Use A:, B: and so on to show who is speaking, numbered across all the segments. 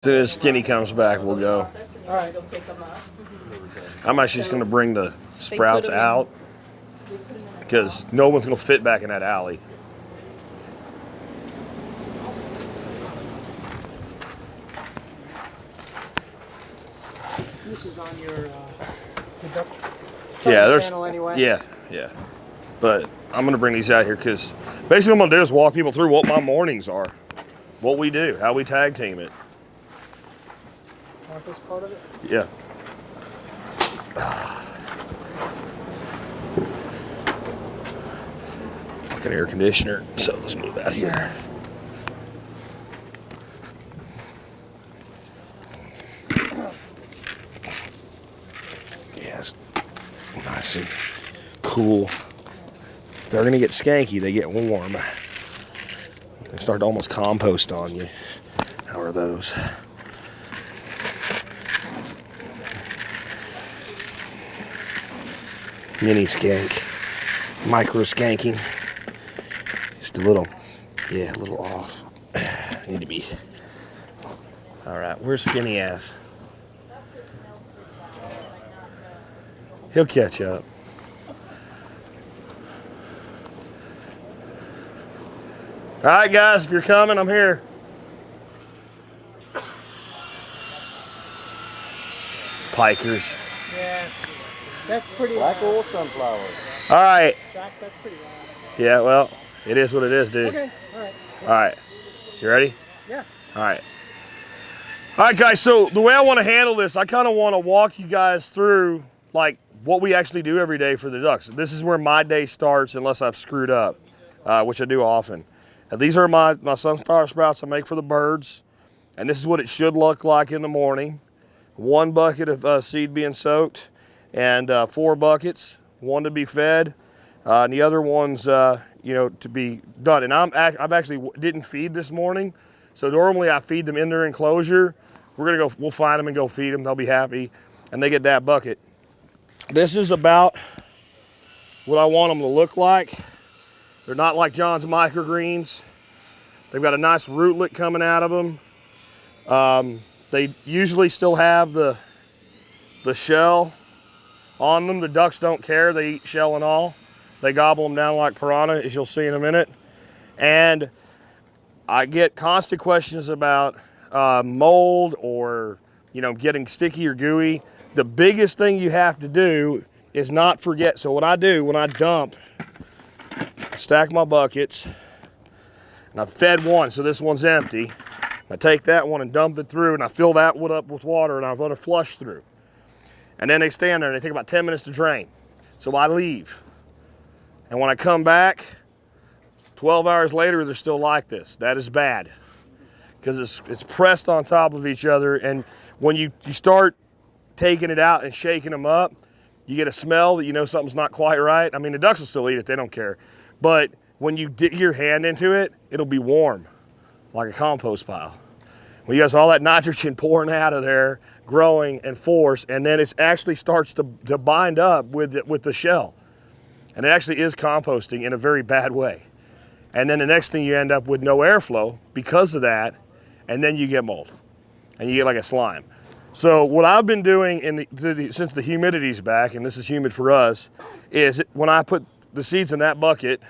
A: As soon as Skinny comes back, we'll go.
B: All right.
A: I'm actually just going to bring the sprouts out because no one's going to fit back in that alley.
B: This is on your channel anyway.
A: Yeah. But I'm going to bring these out here because basically what I'm going to do is walk people through what my mornings are, what we do, how we tag team it.
B: Want this part of it?
A: Yeah. Fucking air conditioner. So let's move out here. Yes. Nice and cool. If they're gonna get skanky, they get warm. They start to almost compost on you. How are those? Mini skank, micro skanking, just a little off. Need to be. All right, where's Skinny ass? He'll catch up. All right, guys, if you're coming, I'm here. Pikers.
B: Yeah. That's pretty
C: Black oil sunflower.
A: All right.
B: Jack, that's pretty loud.
A: Yeah, well, it is what it is, dude.
B: Okay, all right.
A: All right. You ready?
B: Yeah.
A: All right. All right, guys, so the way I want to handle this, I kind of want to walk you guys through, like, what we actually do every day for the ducks. This is where my day starts unless I've screwed up, which I do often. And these are my sunflower sprouts I make for the birds. And this is what it should look like in the morning. 1 bucket of seed being soaked. And 4 buckets, 1 to be fed, and the other one's, to be done. And I've actually didn't feed this morning, so normally I feed them in their enclosure. We'll find them and go feed them. They'll be happy, and they get that bucket. This is about what I want them to look like. They're not like John's microgreens. They've got a nice rootlet coming out of them. They usually still have the shell on them. The ducks don't care. They eat shell and all. They gobble them down like piranha, as you'll see in a minute. And I get constant questions about mold or, getting sticky or gooey. The biggest thing you have to do is not forget. So what I do when I dump, I stack my buckets, and I've fed one, so this one's empty. I take that one and dump it through, and I fill that one up with water, and I run a flush through. And then they stand there and they take about 10 minutes to drain. So I leave. And when I come back, 12 hours later, they're still like this. That is bad. Because it's pressed on top of each other. And when you start taking it out and shaking them up, you get a smell that you know something's not quite right. I mean, the ducks will still eat it. They don't care. But when you dig your hand into it, it'll be warm, like a compost pile. When you got all that nitrogen pouring out of there, growing and force, and then it actually starts to bind up with the shell. And it actually is composting in a very bad way. And then the next thing you end up with no airflow because of that, and then you get mold. And you get like a slime. So what I've been doing since the humidity's back, and this is humid for us, is when I put the seeds in that bucket,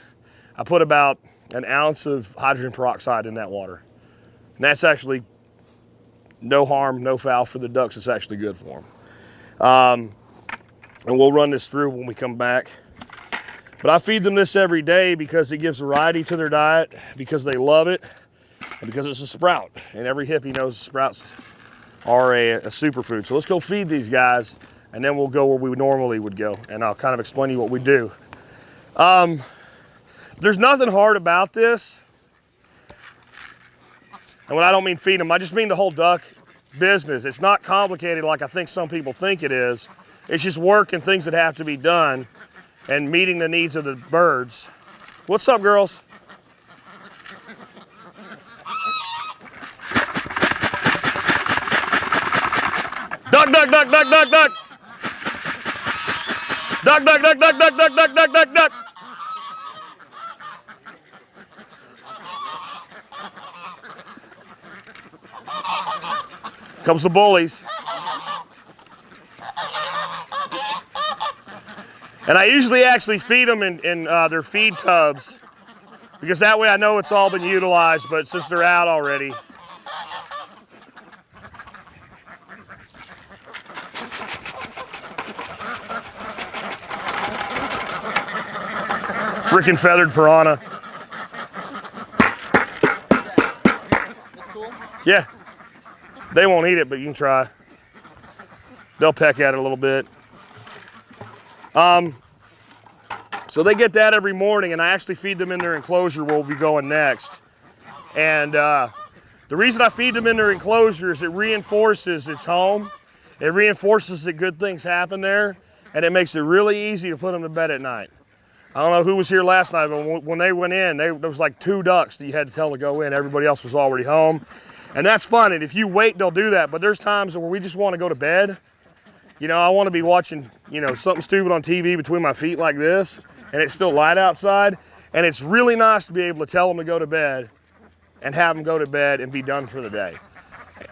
A: I put about an ounce of hydrogen peroxide in that water. And that's actually no harm, no foul for the ducks. It's actually good for them. And we'll run this through when we come back. But I feed them this every day because it gives variety to their diet, because they love it, and because it's a sprout. And every hippie knows sprouts are a superfood. So let's go feed these guys, and then we'll go where we normally would go. And I'll kind of explain to you what we do. There's nothing hard about this. And when I don't mean feed them, I just mean the whole duck business. It's not complicated like I think some people think it is. It's just work and things that have to be done and meeting the needs of the birds. What's up, girls? Duck, duck, duck, duck, duck, duck. Duck, duck, duck, duck, duck, duck, duck, duck, duck, duck. comes the bullies. And I usually actually feed them in their feed tubs because that way I know it's all been utilized, but since they're out already. Freaking feathered piranha.
B: That's cool.
A: Yeah. They won't eat it, but you can try. They'll peck at it a little bit. So they get that every morning, and I actually feed them in their enclosure where we'll be going next. And the reason I feed them in their enclosure is it reinforces its home. It reinforces that good things happen there, and it makes it really easy to put them to bed at night. I don't know who was here last night, but when they went in, there was like 2 ducks that you had to tell to go in. Everybody else was already home. And that's fun, and if you wait, they'll do that. But there's times where we just want to go to bed. You know, I want to be watching, you know, something stupid on TV between my feet like this, and it's still light outside. And it's really nice to be able to tell them to go to bed and have them go to bed and be done for the day.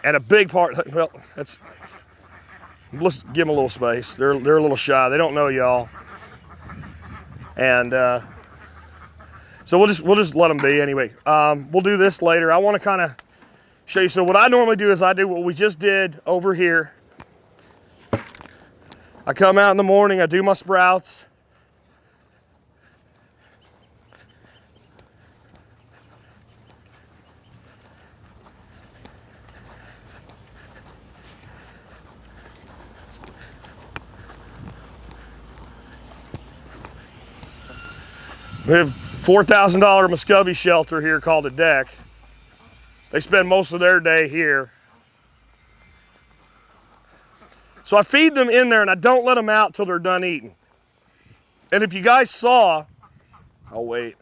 A: And a big part, well, let's give them a little space. They're a little shy. They don't know y'all. And so we'll just let them be anyway. We'll do this later. I want to kind of show you. So what I normally do is I do what we just did over here. I come out in the morning, I do my sprouts. We have $4,000 Muscovy shelter here called a deck. They spend most of their day here. So I feed them in there and I don't let them out till they're done eating. And if you guys saw, oh wait.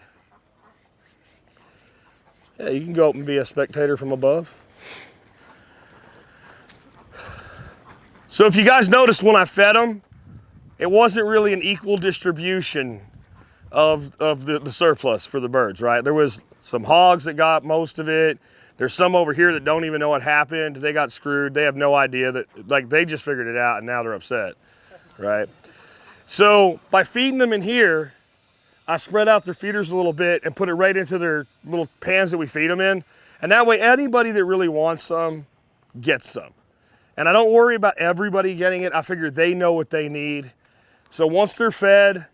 A: Yeah, you can go up and be a spectator from above. So if you guys noticed when I fed them, it wasn't really an equal distribution of the surplus for the birds, right? There was some hogs that got most of it. There's some over here that don't even know what happened. They got screwed. They have no idea that, like, they just figured it out and now they're upset, right? So by feeding them in here, I spread out their feeders a little bit and put it right into their little pans that we feed them in. And that way anybody that really wants some gets some. And I don't worry about everybody getting it. I figure they know what they need. So once they're fed,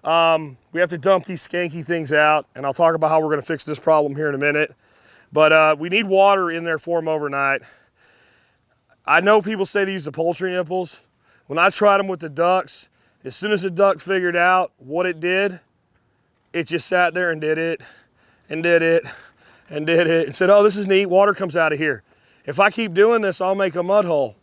A: we have to dump these skanky things out, and I'll talk about how we're gonna fix this problem here in a minute. But we need water in there for them overnight. I know people say to use the poultry nipples. When I tried them with the ducks, as soon as the duck figured out what it did, it just sat there and did it, and did it, and did it, and said, oh, this is neat, water comes out of here. If I keep doing this, I'll make a mud hole.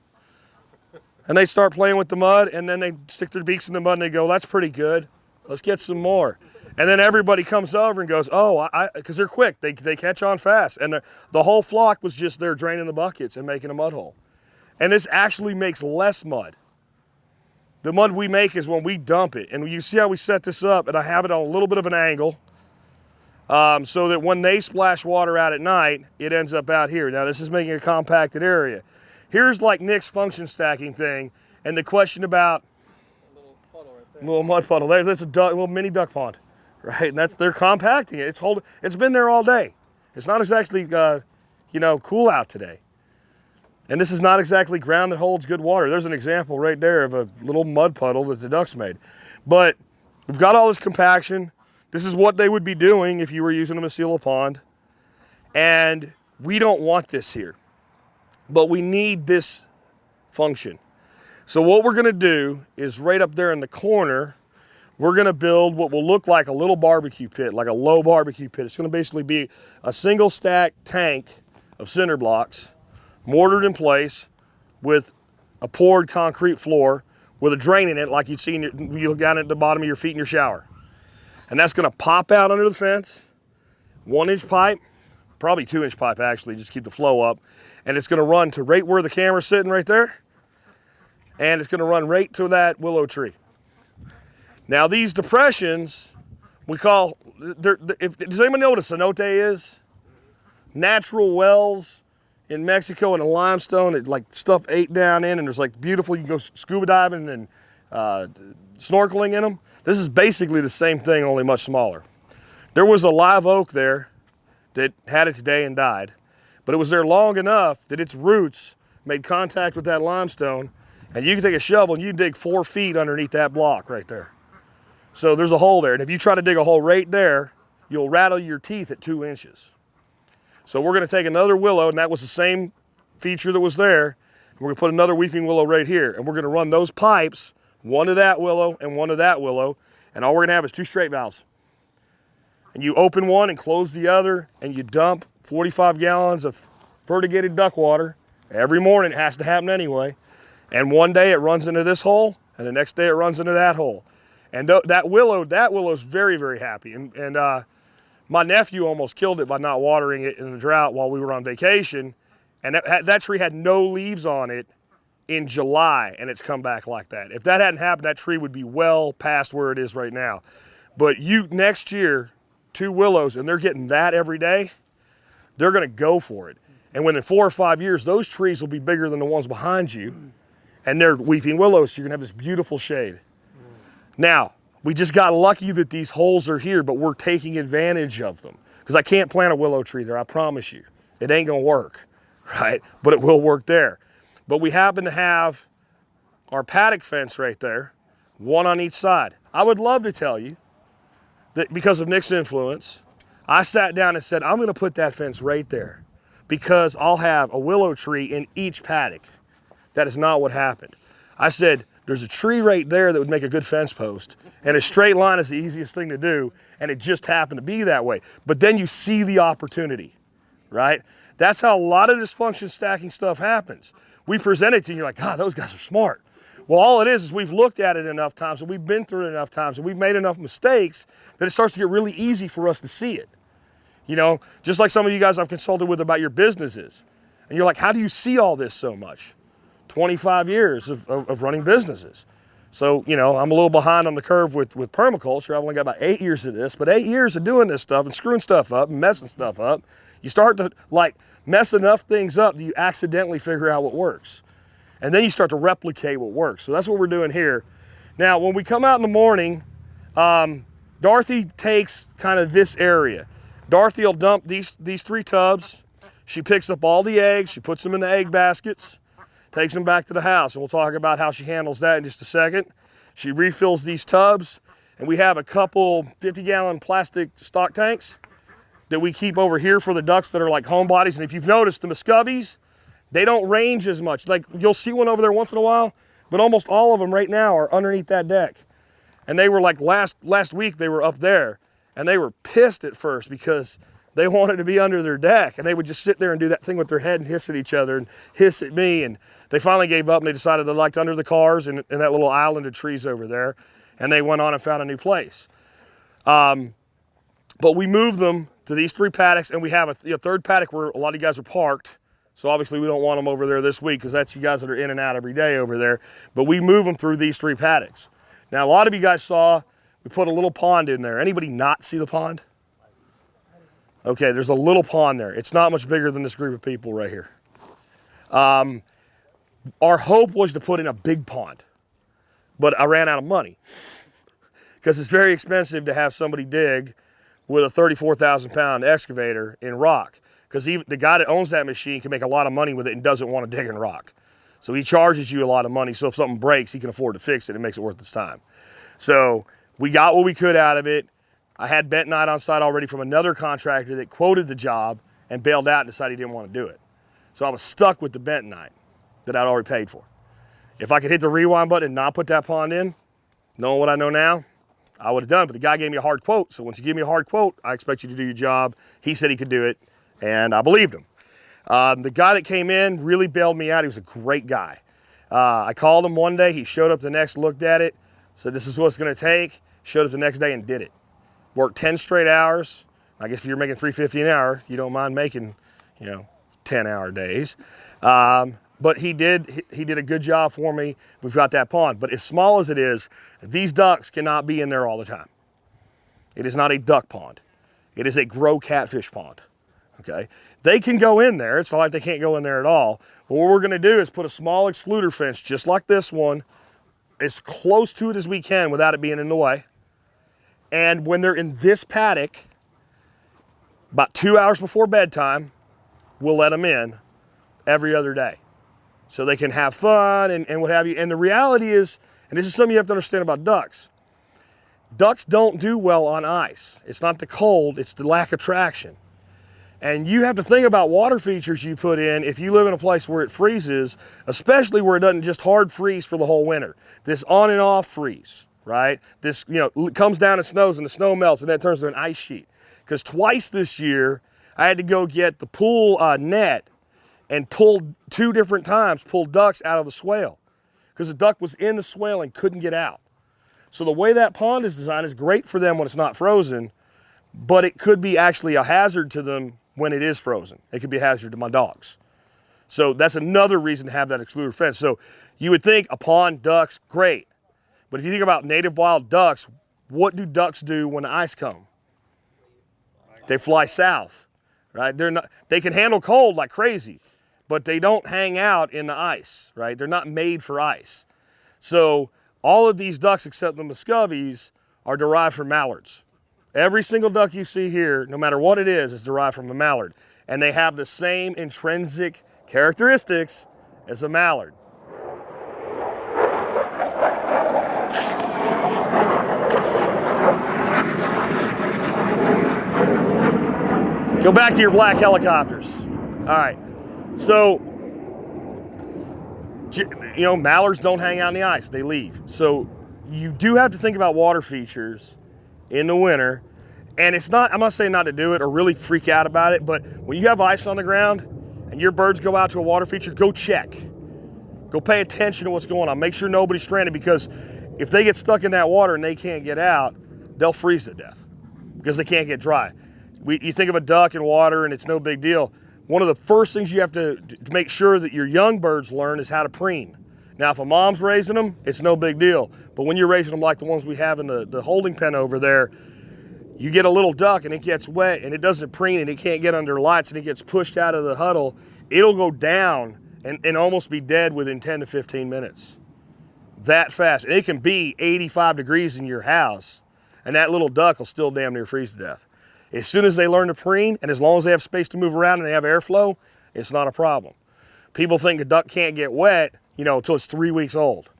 A: And they start playing with the mud, and then they stick their beaks in the mud and they go, that's pretty good. Let's get some more. And then everybody comes over and goes, oh, because they're quick. They catch on fast. And the whole flock was just there draining the buckets and making a mud hole. And this actually makes less mud. The mud we make is when we dump it. And you see how we set this up, and I have it on a little bit of an angle so that when they splash water out at night, it ends up out here. Now, this is making a compacted area. Here's like Nick's function stacking thing, and the question about
B: A little puddle right there.
A: a little mud puddle. There's a little mini duck pond, right? And they're compacting it. It's been there all day. It's not exactly, cool out today. And this is not exactly ground that holds good water. There's an example right there of a little mud puddle that the ducks made. But we've got all this compaction. This is what they would be doing if you were using them to seal a pond. And we don't want this here. But we need this function. So what we're gonna do is right up there in the corner, we're gonna build what will look like a little barbecue pit, like a low barbecue pit. It's gonna basically be a single stack tank of cinder blocks, mortared in place with a poured concrete floor with a drain in it like you'd see you look down at the bottom of your feet in your shower. And that's gonna pop out under the fence, 1-inch pipe, probably 2-inch pipe actually, just keep the flow up. And it's gonna run to right where the camera's sitting right there. And it's gonna run right to that willow tree. Now these depressions, we call, does anybody know what a cenote is? Natural wells in Mexico in a limestone that like stuff ate down in, and there's like beautiful, you can go scuba diving and snorkeling in them. This is basically the same thing, only much smaller. There was a live oak there that had its day and died, but it was there long enough that its roots made contact with that limestone, and you can take a shovel and you dig 4 feet underneath that block right there. So there's a hole there, and if you try to dig a hole right there, you'll rattle your teeth at 2 inches. So we're gonna take another willow, and that was the same feature that was there, and we're gonna put another weeping willow right here, and we're gonna run those pipes, one to that willow and one to that willow, and all we're gonna have is 2 straight valves. And you open one and close the other, and you dump 45 gallons of fertigated duck water. Every morning, it has to happen anyway. And one day it runs into this hole, and the next day it runs into that hole. And that willow's very, very happy. And my nephew almost killed it by not watering it in the drought while we were on vacation. And that tree had no leaves on it in July, and it's come back like that. If that hadn't happened, that tree would be well past where it is right now. But next year, 2 willows, and they're getting that every day, they're gonna go for it. And within 4 or 5 years, those trees will be bigger than the ones behind you, and they're weeping willows, so you're gonna have this beautiful shade. Now, we just got lucky that these holes are here, but we're taking advantage of them. Because I can't plant a willow tree there, I promise you. It ain't gonna work, right? But it will work there. But we happen to have our paddock fence right there, one on each side. I would love to tell you that because of Nick's influence, I sat down and said, I'm gonna put that fence right there because I'll have a willow tree in each paddock. That is not what happened. I said, there's a tree right there that would make a good fence post, and a straight line is the easiest thing to do, and it just happened to be that way. But then you see the opportunity, right? That's how a lot of this function stacking stuff happens. We present it to you, you're like, God, those guys are smart. Well, all it is we've looked at it enough times, and we've been through it enough times, and we've made enough mistakes that it starts to get really easy for us to see it. You know, just like some of you guys I've consulted with about your businesses. And you're like, how do you see all this so much? 25 years of running businesses. So, you know, I'm a little behind on the curve with permaculture. I've only got about 8 years of this, but 8 years of doing this stuff and screwing stuff up and messing stuff up, you start to like mess enough things up that you accidentally figure out what works. And then you start to replicate what works. So that's what we're doing here. Now, when we come out in the morning, Dorothy takes kind of this area. Dorothy will dump these 3 tubs. She picks up all the eggs. She puts them in the egg baskets, takes them back to the house. And we'll talk about how she handles that in just a second. She refills these tubs, and we have a couple 50-gallon plastic stock tanks that we keep over here for the ducks that are like homebodies. And if you've noticed, the Muscovies, they don't range as much. Like, you'll see one over there once in a while, but almost all of them right now are underneath that deck. And they were like, last week they were up there, and they were pissed at first because they wanted to be under their deck, and they would just sit there and do that thing with their head and hiss at each other and hiss at me. And they finally gave up, and they decided they liked under the cars and that little island of trees over there, and they went on and found a new place. But we moved them to these 3 paddocks, and we have a 3rd paddock where a lot of you guys are parked. So obviously we don't want them over there this week because that's you guys that are in and out every day over there. But we move them through these 3 paddocks. Now, a lot of you guys saw we put a little pond in there. Anybody not see the pond? Okay, there's a little pond there. It's not much bigger than this group of people right here. Our hope was to put in a big pond, but I ran out of money because it's very expensive to have somebody dig with a 34,000-pound excavator in rock. Because the guy that owns that machine can make a lot of money with it and doesn't want to dig in rock. So he charges you a lot of money, so if something breaks, he can afford to fix it and makes it worth his time. So we got what we could out of it. I had bentonite on site already from another contractor that quoted the job and bailed out and decided he didn't want to do it. So I was stuck with the bentonite that I'd already paid for. If I could hit the rewind button and not put that pond in, knowing what I know now, I would have done it. But the guy gave me a hard quote. So once you give me a hard quote, I expect you to do your job. He said he could do it, and I believed him. The guy that came in really bailed me out. He was a great guy. I called him one day. He showed up the next, looked at it, said this is what it's going to take. Showed up the next day and did it. Worked 10 straight hours. I guess if you're making $3.50 an hour, you don't mind making, 10-hour days. But he did a good job for me. We've got that pond. But as small as it is, these ducks cannot be in there all the time. It is not a duck pond. It is a grow catfish pond. okay? They can go in there. It's not like they can't go in there at all. But what we're gonna do is put a small excluder fence, just like this one, as close to it as we can without it being in the way. And when they're in this paddock, about 2 hours before bedtime, we'll let them in every other day. So they can have fun and what have you. And the reality is, and this is something you have to understand about ducks, ducks don't do well on ice. It's not the cold, it's the lack of traction. And you have to think about water features you put in if you live in a place where it freezes, especially where it doesn't just hard freeze for the whole winter. This on and off freeze, right? This, comes down and snows and the snow melts and then it turns to an ice sheet. Because twice this year, I had to go get the pool net and pulled 2 different times, pulled ducks out of the swale because the duck was in the swale and couldn't get out. So the way that pond is designed is great for them when it's not frozen, but it could be actually a hazard to them when it is frozen. It could be a hazard to my dogs. So that's another reason to have that excluder fence. So you would think a pond, ducks, great. But if you think about native wild ducks, what do ducks do when the ice comes? They fly south, right? They can handle cold like crazy, but they don't hang out in the ice, right? They're not made for ice. So all of these ducks except the Muscovies are derived from mallards. Every single duck you see here, no matter what it is derived from a mallard. And they have the same intrinsic characteristics as a mallard. Go back to your black helicopters. All right, so, mallards don't hang out in the ice, they leave. So you do have to think about water features in the winter. And I'm not saying not to do it or really freak out about it, but when you have ice on the ground and your birds go out to a water feature, go check. Go pay attention to what's going on. Make sure nobody's stranded, because if they get stuck in that water and they can't get out, they'll freeze to death because they can't get dry. You think of a duck in water and it's no big deal. One of the first things you have to make sure that your young birds learn is how to preen. Now, if a mom's raising them, it's no big deal. But when you're raising them like the ones we have in the holding pen over there, you get a little duck and it gets wet and it doesn't preen and it can't get under lights and it gets pushed out of the huddle, it'll go down and almost be dead within 10 to 15 minutes. That fast. And it can be 85 degrees in your house and that little duck will still damn near freeze to death. As soon as they learn to preen, and as long as they have space to move around and they have airflow, it's not a problem. People think a duck can't get wet, until it's 3 weeks old.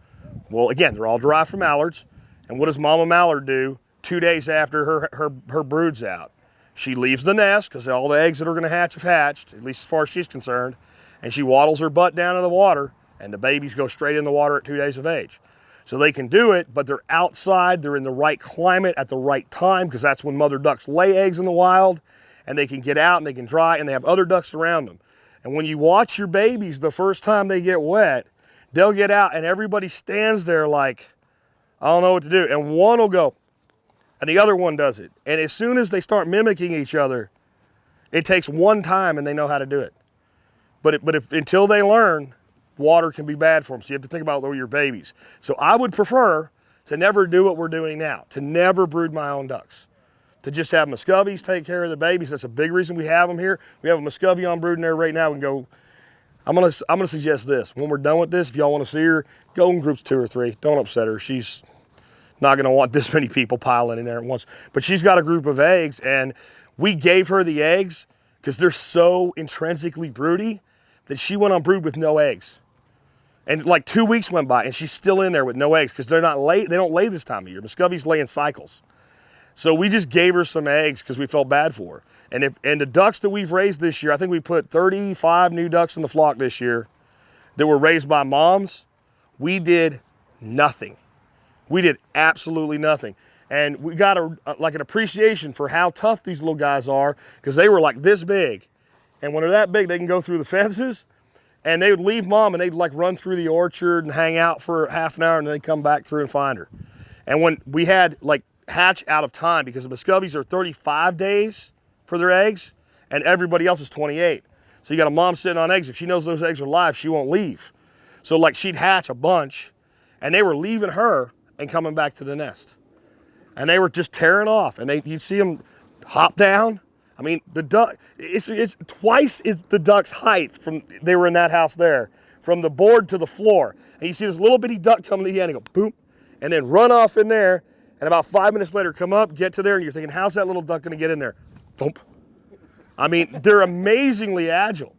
A: Well, again, they're all derived from mallards. And what does Mama Mallard do 2 days after her brood's out? She leaves the nest, because all the eggs that are going to hatch have hatched, at least as far as she's concerned, and she waddles her butt down to the water, and the babies go straight in the water at 2 days of age. So they can do it, but they're outside, they're in the right climate at the right time, because that's when mother ducks lay eggs in the wild, and they can get out and they can dry, and they have other ducks around them. And when you watch your babies the first time they get wet, they'll get out and everybody stands there like, I don't know what to do. And one will go, and the other one does it. And as soon as they start mimicking each other, it takes one time and they know how to do it. But until they learn, water can be bad for them. So you have to think about your babies. So I would prefer to never do what we're doing now, to never brood my own ducks, to just have Muscovies take care of the babies. That's a big reason we have them here. We have a Muscovy on brooding there right now. We can go. I'm gonna suggest this. When we're done with this, if y'all want to see her, go in groups 2 or 3. Don't upset her. She's not gonna want this many people piling in there at once. But she's got a group of eggs, and we gave her the eggs because they're so intrinsically broody that she went on brood with no eggs. And like 2 weeks went by and she's still in there with no eggs because they don't lay this time of year. Muscovies lay in cycles. So we just gave her some eggs because we felt bad for her. And the ducks that we've raised this year, I think we put 35 new ducks in the flock this year that were raised by moms. We did nothing. We did absolutely nothing. And we got an appreciation for how tough these little guys are, because they were like this big. And when they're that big, they can go through the fences. And they would leave mom and they'd run through the orchard and hang out for half an hour, and then they'd come back through and find her. And when we had hatch out of time, because the Muscovies are 35 days for their eggs and everybody else is 28. So you got a mom sitting on eggs. If she knows those eggs are live, she won't leave. So she'd hatch a bunch and they were leaving her and coming back to the nest. And they were just tearing off, and you'd see them hop down I mean, the duck, it's twice the duck's height from, they were in that house there, from the board to the floor. And you see this little bitty duck come to the end and go boom, and then run off in there. And about 5 minutes later, come up, get to there, and you're thinking, how's that little duck gonna get in there? Thump. I mean, they're amazingly agile.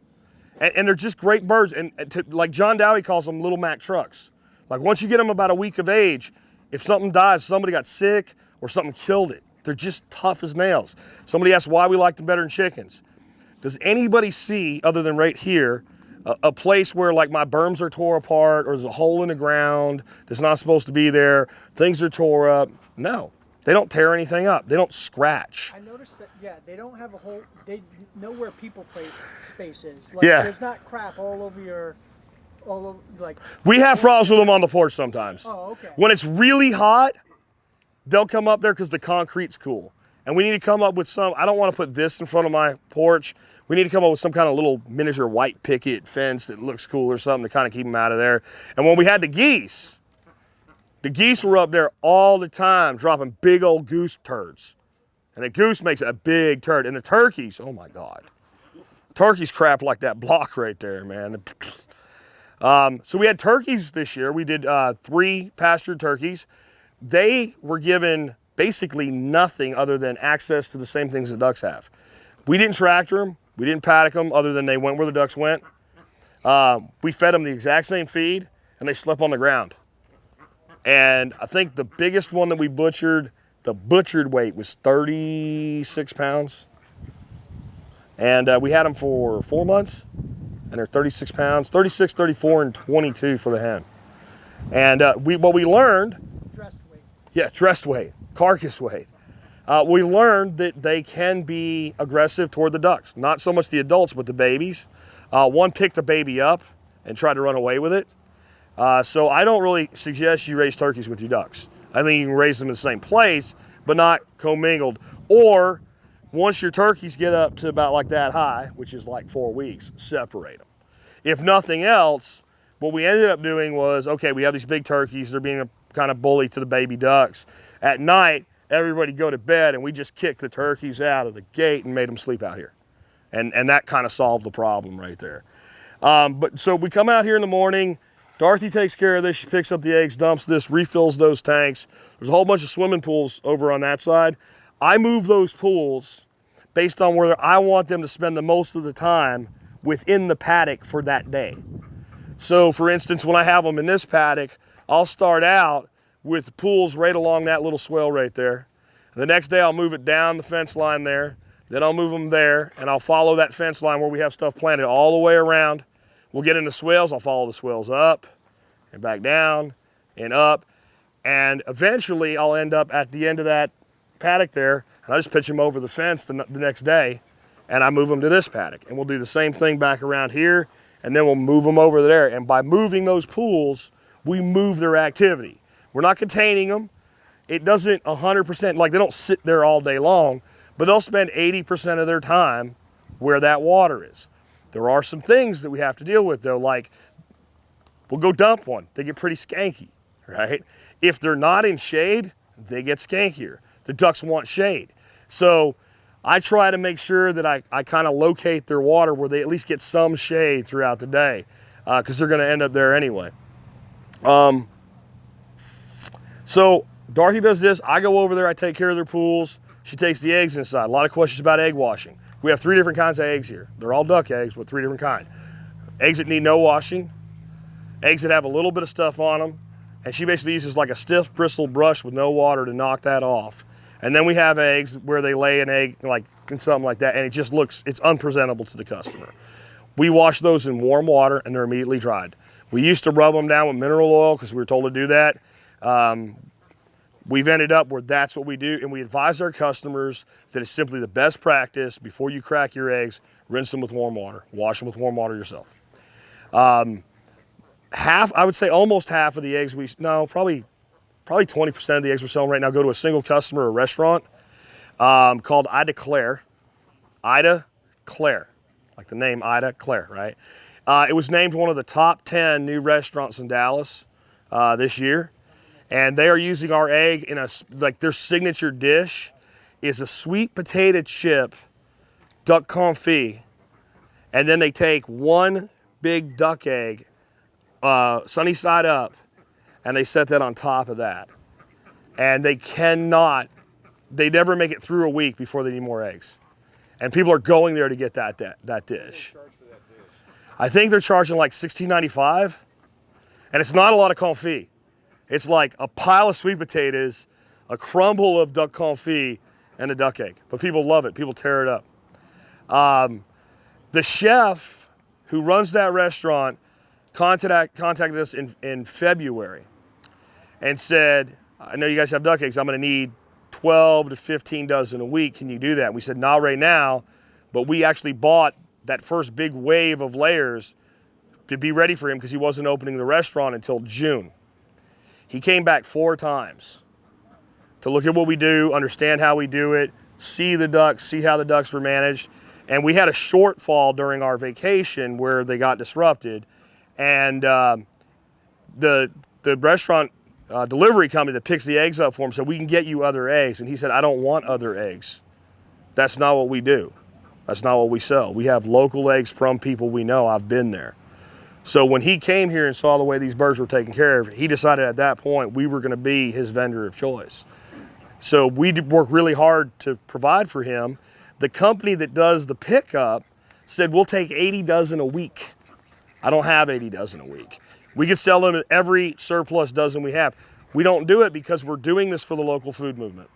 A: And they're just great birds. And like John Dowey calls them little Mack trucks. Like once you get them about a week of age, if something dies, somebody got sick or something killed it. They're just tough as nails. Somebody asked why we like them better than chickens. Does anybody see, other than right here, a place where like my berms are tore apart or there's a hole in the ground that's not supposed to be there, things are tore up? No, they don't tear anything up. They don't scratch.
C: I noticed that, yeah, they don't have a whole, they know where people play space is.
A: Yeah.
C: There's not crap all over like.
A: We have problems with them on the porch sometimes.
C: Oh, okay.
A: When it's really hot, they'll come up there because the concrete's cool. And we need to come up with some, I don't want to put this in front of my porch. We need to come up with some kind of little miniature white picket fence that looks cool or something to kind of keep them out of there. And when we had the geese were up there all the time dropping big old goose turds. And a goose makes a big turd. And the turkeys, oh my God. Turkeys crap like that block right there, man. So we had turkeys this year. We did 3 pastured turkeys. They were given basically nothing other than access to the same things the ducks have. We didn't tractor them. We didn't paddock them other than they went where the ducks went. We fed them the exact same feed and they slept on the ground. And I think the biggest one that we butchered, the butchered weight was 36 pounds. And we had them for 4 months and they're 36 pounds, 36, 34, and 22 for the hen. And what we learned,
C: Dressed weight.
A: yeah, dressed weight, carcass weight. We learned that they can be aggressive toward the ducks. Not so much the adults, but the babies. One picked a baby up and tried to run away with it. So I don't really suggest you raise turkeys with your ducks. I think you can raise them in the same place, but not commingled. Or once your turkeys get up to about like that high, which is like 4 weeks, separate them. If nothing else, what we ended up doing was, okay, we have these big turkeys. They're being a kind of bully to the baby ducks. At night, everybody go to bed and we just kicked the turkeys out of the gate and made them sleep out here. And that kind of solved the problem right there. But so we come out here in the morning, Dorothy takes care of this, she picks up the eggs, dumps this, refills those tanks. There's a whole bunch of swimming pools over on that side. I move those pools based on where I want them to spend the most of the time within the paddock for that day. So for instance, when I have them in this paddock, I'll start out with pools right along that little swale right there. The next day I'll move it down the fence line there, then I'll move them there and I'll follow that fence line where we have stuff planted all the way around. We'll get into swales, I'll follow the swales up and back down and up. And eventually I'll end up at the end of that paddock there and I just pitch them over the fence the next day and I move them to this paddock. And we'll do the same thing back around here and then we'll move them over there. And by moving those pools, we move their activity. We're not containing them. It doesn't 100%, like they don't sit there all day long, but they'll spend 80% of their time where that water is. There are some things that we have to deal with though, like we'll go dump one. They get pretty skanky, right? If they're not in shade, they get skankier. The ducks want shade. So I try to make sure that I kind of locate their water where they at least get some shade throughout the day because they're gonna end up there anyway. So Dorothy does this, I go over there, I take care of their pools. She takes the eggs inside. A lot of questions about egg washing. We have 3 different kinds of eggs here. They're all duck eggs, but 3 different kinds. Eggs that need no washing, eggs that have a little bit of stuff on them, and she basically uses like a stiff bristle brush with no water to knock that off. And then we have eggs where they lay an egg like in something like that, and it just looks, it's unpresentable to the customer. We wash those in warm water and they're immediately dried. We used to rub them down with mineral oil because we were told to do that. We've ended up where that's what we do, and we advise our customers that it's simply the best practice before you crack your eggs, rinse them with warm water, wash them with warm water yourself. Half, I would say almost half of the eggs probably 20% of the eggs we're selling right now go to a single customer or restaurant called Ida Claire. Ida Claire, like the name Ida Claire, right? It was named one of the top 10 new restaurants in Dallas this year. And they are using our egg in like their signature dish is a sweet potato chip duck confit, and then they take one big duck egg, sunny side up, and they set that on top of that. And they never make it through a week before they need more eggs. And people are going there to get that dish. I think they're charging like $16.95, and it's not a lot of confit. It's like a pile of sweet potatoes, a crumble of duck confit, and a duck egg. But people love it. People tear it up. The chef who runs that restaurant contacted us in February and said, I know you guys have duck eggs. I'm going to need 12 to 15 dozen a week. Can you do that? And we said, not right now, but we actually bought that first big wave of layers to be ready for him because he wasn't opening the restaurant until June. He came back 4 times to look at what we do, understand how we do it, see the ducks, see how the ducks were managed. And we had a shortfall during our vacation where they got disrupted. And the restaurant delivery company that picks the eggs up for him said, we can get you other eggs. And he said, I don't want other eggs. That's not what we do. That's not what we sell. We have local eggs from people we know. I've been there. So when he came here and saw the way these birds were taken care of, he decided at that point we were going to be his vendor of choice. So we worked really hard to provide for him. The company that does the pickup said, we'll take 80 dozen a week. I don't have 80 dozen a week. We could sell them every surplus dozen we have. We don't do it because we're doing this for the local food movement.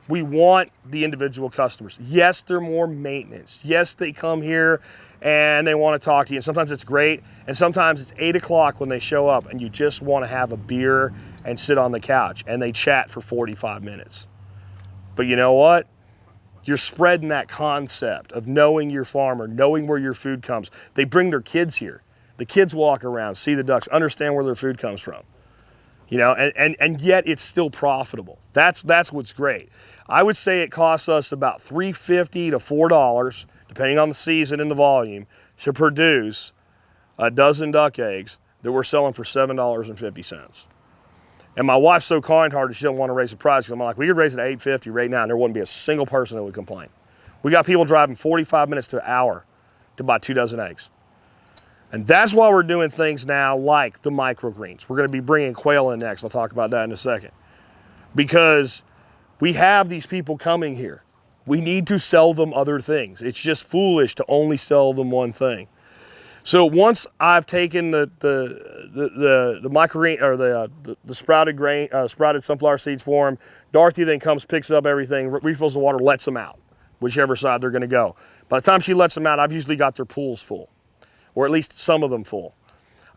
A: We want the individual customers. Yes, they're more maintenance. Yes, they come here and they want to talk to you. And sometimes it's great. And sometimes it's 8 o'clock when they show up and you just want to have a beer and sit on the couch and they chat for 45 minutes. But you know what? You're spreading that concept of knowing your farmer, knowing where your food comes. They bring their kids here. The kids walk around, see the ducks, understand where their food comes from. You know, and yet it's still profitable. That's what's great. I would say it costs us about $3.50 to $4, depending on the season and the volume, to produce a dozen duck eggs that we're selling for $7.50. And my wife's so kind-hearted, she doesn't want to raise the price. Because I'm like, we could raise it to $8.50 right now, and there wouldn't be a single person that would complain. We got people driving 45 minutes to an hour to buy 2 dozen eggs. And that's why we're doing things now like the microgreens. We're going to be bringing quail in next. I'll talk about that in a second. Because we have these people coming here. We need to sell them other things. It's just foolish to only sell them one thing. So once I've taken the microgreen or the sprouted sunflower seeds for them, Dorothy then comes, picks up everything, refills the water, lets them out, whichever side they're going to go. By the time she lets them out, I've usually got their pools full, or at least some of them full.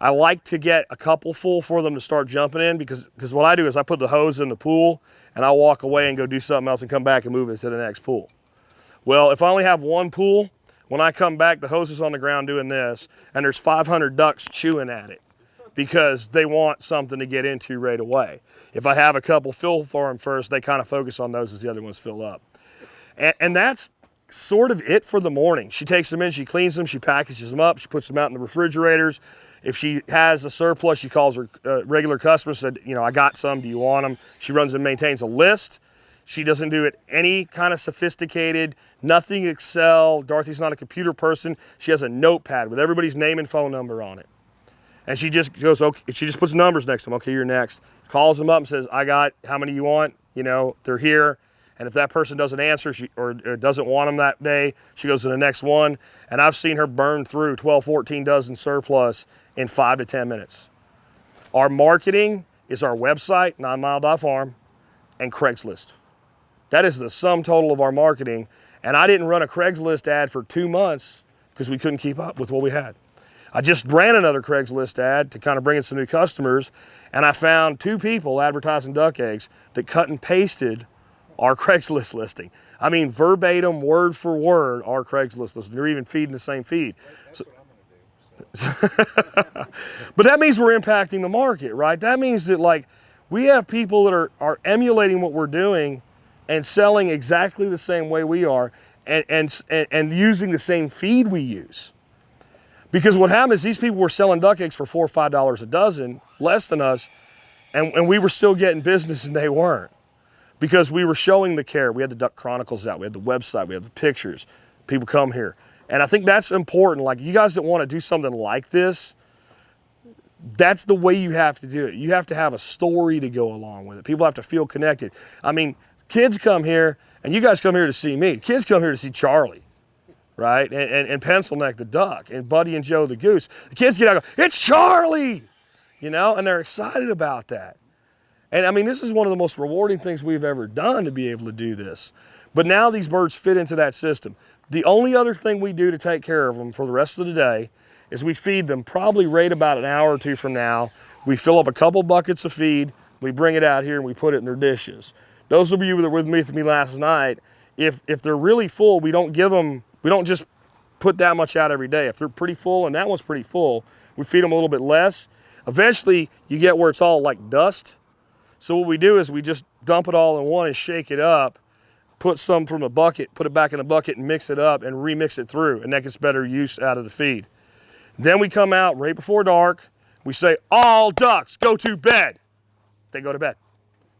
A: I like to get a couple full for them to start jumping in because what I do is I put the hose in the pool and I walk away and go do something else and come back and move it to the next pool. Well, if I only have one pool, when I come back, the hose is on the ground doing this, and there's 500 ducks chewing at it because they want something to get into right away. If I have a couple fill for them first, they kind of focus on those as the other ones fill up. And that's sort of it for the morning. She takes them in, she cleans them, she packages them up, she puts them out in the refrigerators. If she has a surplus, she calls her regular customers, said, you know, I got some, do you want them? She runs and maintains a list. She doesn't do it any kind of sophisticated, nothing Excel. Dorothy's not a computer person. She has a notepad with everybody's name and phone number on it. And she just goes, okay, she just puts numbers next to them. Okay, you're next. Calls them up and says, I got how many you want? You know, they're here. And if that person doesn't answer or doesn't want them that day, she goes to the next one. And I've seen her burn through 12, 14 dozen surplus in 5 to 10 minutes. Our marketing is our website, 9mile.farm, and Craigslist. That is the sum total of our marketing. And I didn't run a Craigslist ad for 2 months because we couldn't keep up with what we had. I just ran another Craigslist ad to kind of bring in some new customers. And I found 2 people advertising duck eggs that cut and pasted our Craigslist listing. I mean, verbatim, word for word, our Craigslist listing. They're even feeding the same feed. So, but that means we're impacting the market, right? That means that like we have people that are emulating what we're doing and selling exactly the same way we are and using the same feed we use. Because what happened is these people were selling duck eggs for $4 or $5 a dozen, less than us, and we were still getting business and they weren't. Because we were showing the care. We had the Duck Chronicles out, we had the website, we had the pictures. People come here. And I think that's important. Like, you guys that want to do something like this, that's the way you have to do it. You have to have a story to go along with it. People have to feel connected. I mean, kids come here, and you guys come here to see me. Kids come here to see Charlie, right? And Pencil Neck the duck, and Buddy and Joe the goose. The kids get out and go, it's Charlie, you know, and they're excited about that. And I mean, this is one of the most rewarding things we've ever done to be able to do this. But now these birds fit into that system. The only other thing we do to take care of them for the rest of the day is we feed them probably right about an hour or two from now. We fill up a couple buckets of feed, we bring it out here and we put it in their dishes. Those of you that were with me last night, if they're really full, we don't just put that much out every day. If they're pretty full, and that one's pretty full, we feed them a little bit less. Eventually you get where it's all like dust. So what we do is we just dump it all in one and shake it up, put some from a bucket, put it back in the bucket and mix it up and remix it through, and that gets better use out of the feed. Then we come out right before dark, we say, all ducks go to bed. They go to bed.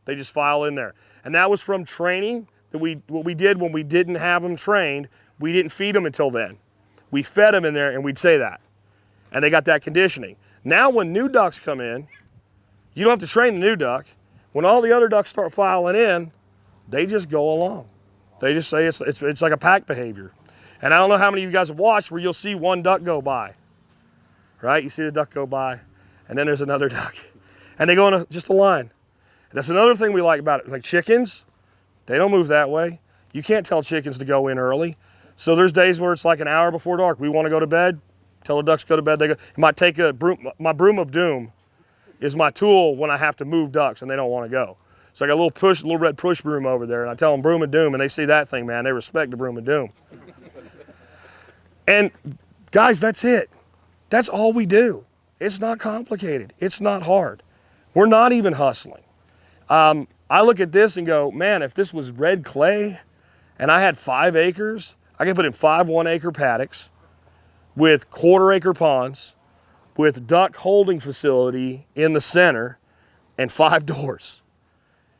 A: They just file in there. And that was from training that what we did when we didn't have them trained, we didn't feed them until then. We fed them in there and we'd say that. And they got that conditioning. Now when new ducks come in, you don't have to train the new duck. When all the other ducks start filing in, they just go along. They just say it's like a pack behavior. And I don't know how many of you guys have watched where you'll see one duck go by, right? You see the duck go by, and then there's another duck. And they go in just a line. That's another thing we like about it. Like chickens, they don't move that way. You can't tell chickens to go in early. So there's days where it's like an hour before dark. We want to go to bed, tell the ducks to go to bed. They go. I might take my broom of doom is my tool when I have to move ducks and they don't want to go. So I got a little red push broom over there, and I tell them broom of doom, and they see that thing, man, they respect the broom of doom. And guys, that's it. That's all we do. It's not complicated. It's not hard. We're not even hustling. I look at this and go, man, if this was red clay and I had 5 acres, I could put in 5 1-acre paddocks with 1/4-acre ponds, with duck holding facility in the center, and 5 doors.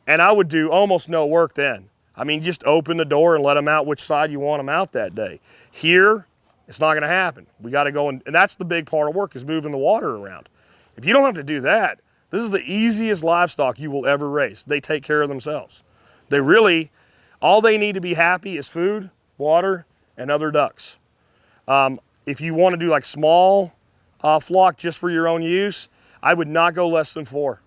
A: And I would do almost no work then. I mean, just open the door and let them out which side you want them out that day. Here, it's not gonna happen. We gotta go, and that's the big part of work, is moving the water around. If you don't have to do that, this is the easiest livestock you will ever raise. They take care of themselves. They really, all they need to be happy is food, water, and other ducks. If you wanna do like small flock just for your own use, I would not go less than 4.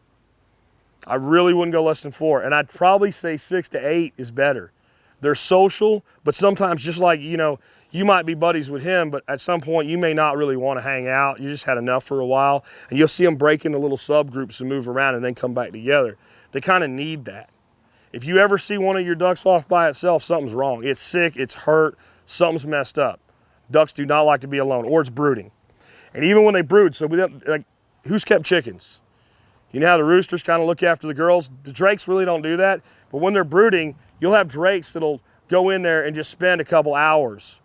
A: I really wouldn't go less than 4. And I'd probably say 6 to 8 is better. They're social, but sometimes just like, you know, you might be buddies with him, but at some point you may not really want to hang out. You just had enough for a while, and you'll see them break into little subgroups and move around and then come back together. They kind of need that. If you ever see one of your ducks off by itself, something's wrong. It's sick, it's hurt, something's messed up. Ducks do not like to be alone, or it's brooding. And even when they brood, so we don't, like, who's kept chickens? You know how the roosters kind of look after the girls? The drakes really don't do that, but when they're brooding, you'll have drakes that'll go in there and just spend a couple hours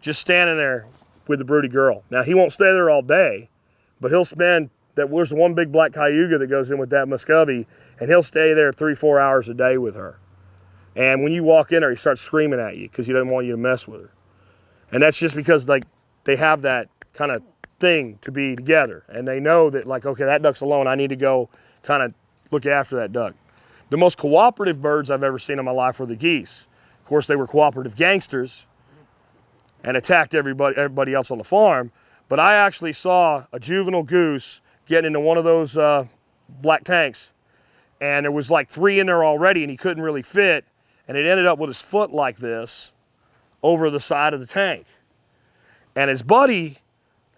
A: just standing there with the broody girl. Now, he won't stay there all day, but he'll spend, there's one big black cayuga that goes in with that Muscovy, and he'll stay there 3-4 hours a day with her. And when you walk in there, he starts screaming at you because he doesn't want you to mess with her. And that's just because, like, they have that kind of thing to be together, and they know that, like, okay, that duck's alone, I need to go kind of look after that duck. The most cooperative birds I've ever seen in my life were the geese. Of course, they were cooperative gangsters and attacked everybody else on the farm, but I actually saw a juvenile goose getting into one of those black tanks, and there was like 3 in there already, and he couldn't really fit, and it ended up with his foot like this over the side of the tank. And his buddy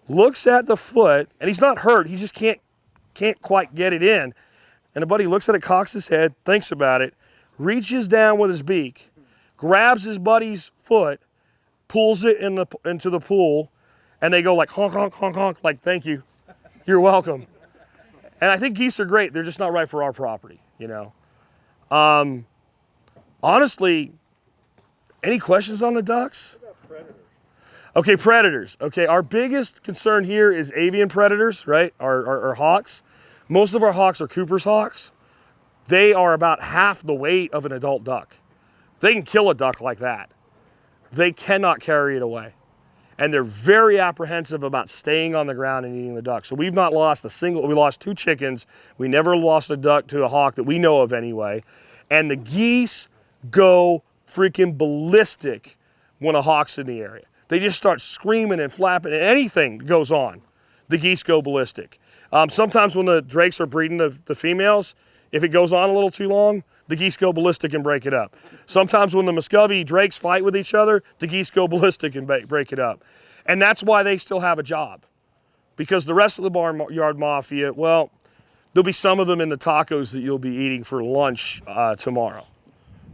A: looks at the foot, and he's not hurt, he just can't quite get it in. And the buddy looks at it, cocks his head, thinks about it, reaches down with his beak, grabs his buddy's foot, pulls it into the pool, and they go like honk, honk, honk, honk, like, thank you, you're welcome. And I think geese are great, they're just not right for our property, you know. Honestly, any questions on the ducks? Okay, predators. Okay, our biggest concern here is avian predators, right? Our hawks. Most of our hawks are Cooper's hawks. They are about half the weight of an adult duck. They can kill a duck like that. they cannot carry it away. And they're very apprehensive about staying on the ground and eating the duck. So we've not lost we lost 2 chickens. We never lost a duck to a hawk that we know of anyway. And the geese go freaking ballistic when a hawk's in the area. They just start screaming and flapping, and anything goes on, the geese go ballistic. Sometimes when the drakes are breeding the females, if it goes on a little too long, the geese go ballistic and break it up. Sometimes when the Muscovy drakes fight with each other, the geese go ballistic and break it up. And that's why they still have a job. Because the rest of the barnyard mafia, well, there'll be some of them in the tacos that you'll be eating for lunch tomorrow,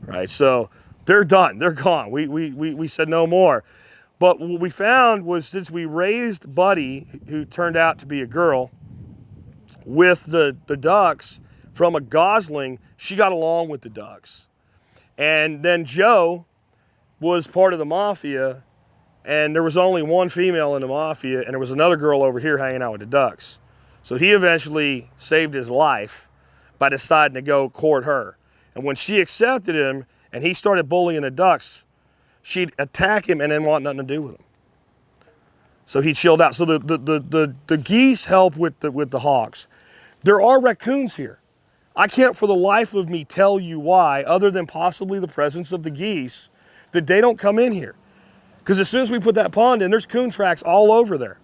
A: right? So they're done, they're gone. We said no more. But what we found was, since we raised Buddy, who turned out to be a girl, with the ducks from a gosling, she got along with the ducks. And then Joe was part of the mafia, and there was only one female in the mafia, and there was another girl over here hanging out with the ducks. So he eventually saved his life by deciding to go court her. And when she accepted him and he started bullying the ducks, she'd attack him and then want nothing to do with him. So he chilled out. So the geese help with the hawks. There are raccoons here. I can't for the life of me tell you why, other than possibly the presence of the geese, that they don't come in here. Because as soon as we put that pond in, there's coon tracks all over there.